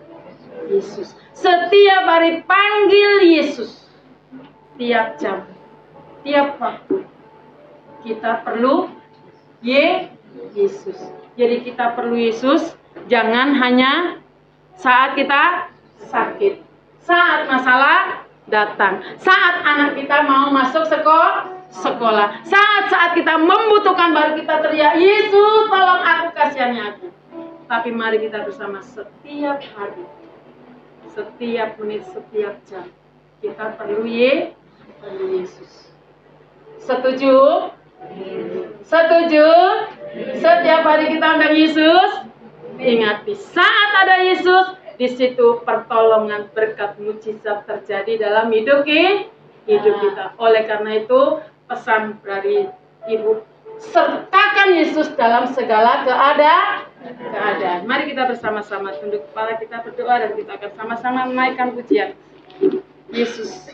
Yesus. Setiap hari panggil Yesus. Tiap jam, tiap waktu. Kita perlu Yesus. Jadi kita perlu Yesus. Jangan hanya saat kita sakit. Saat masalah datang. Saat anak kita mau masuk sekolah. Saat kita membutuhkan baru kita teriak, Yesus tolong aku, kasihani aku. Tapi mari kita bersama setiap hari, setiap menit, setiap jam. Kita perlu Yesus. Setuju? Setuju? Setiap hari kita undang Yesus. Ingat, di saat ada Yesus, di situ pertolongan, berkat, mujizat terjadi dalam hidup kita. Oleh karena itu, pesan dari Ibu, sertakan Yesus dalam segala keadaan. Mari kita bersama-sama tunduk kepala, kita berdoa, dan kita akan sama-sama menaikkan pujian. Yesus,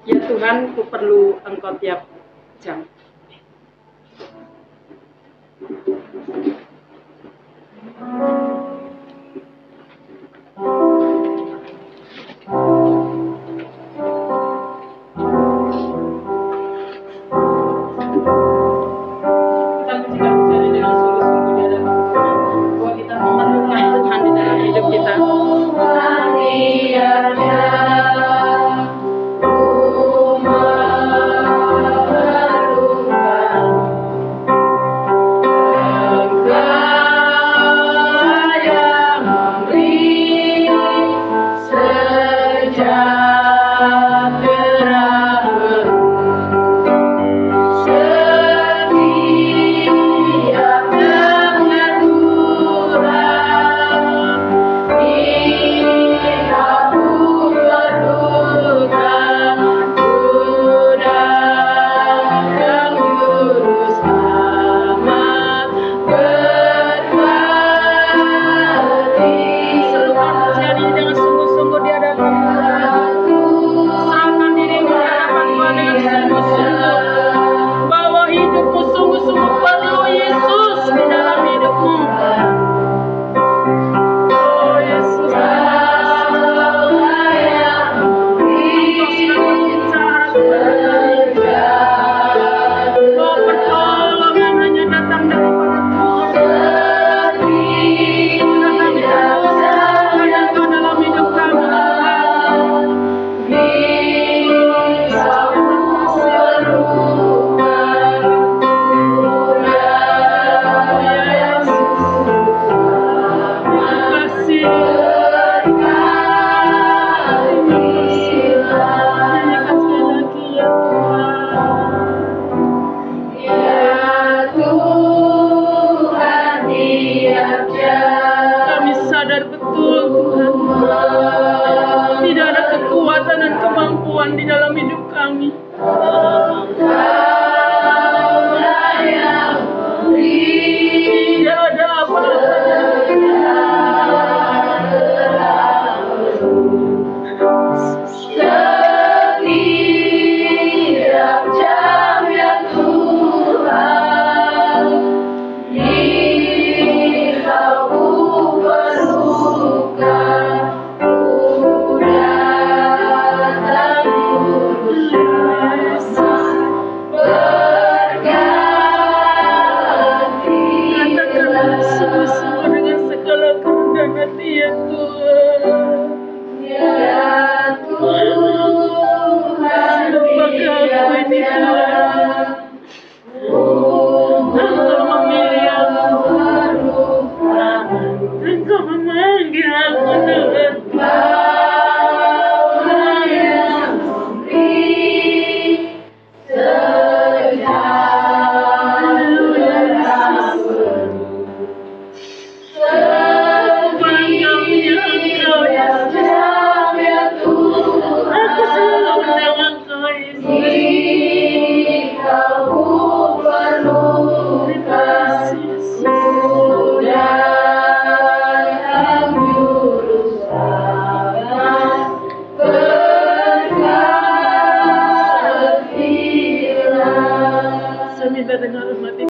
ya Tuhan, ku perlu Engkau tiap jam.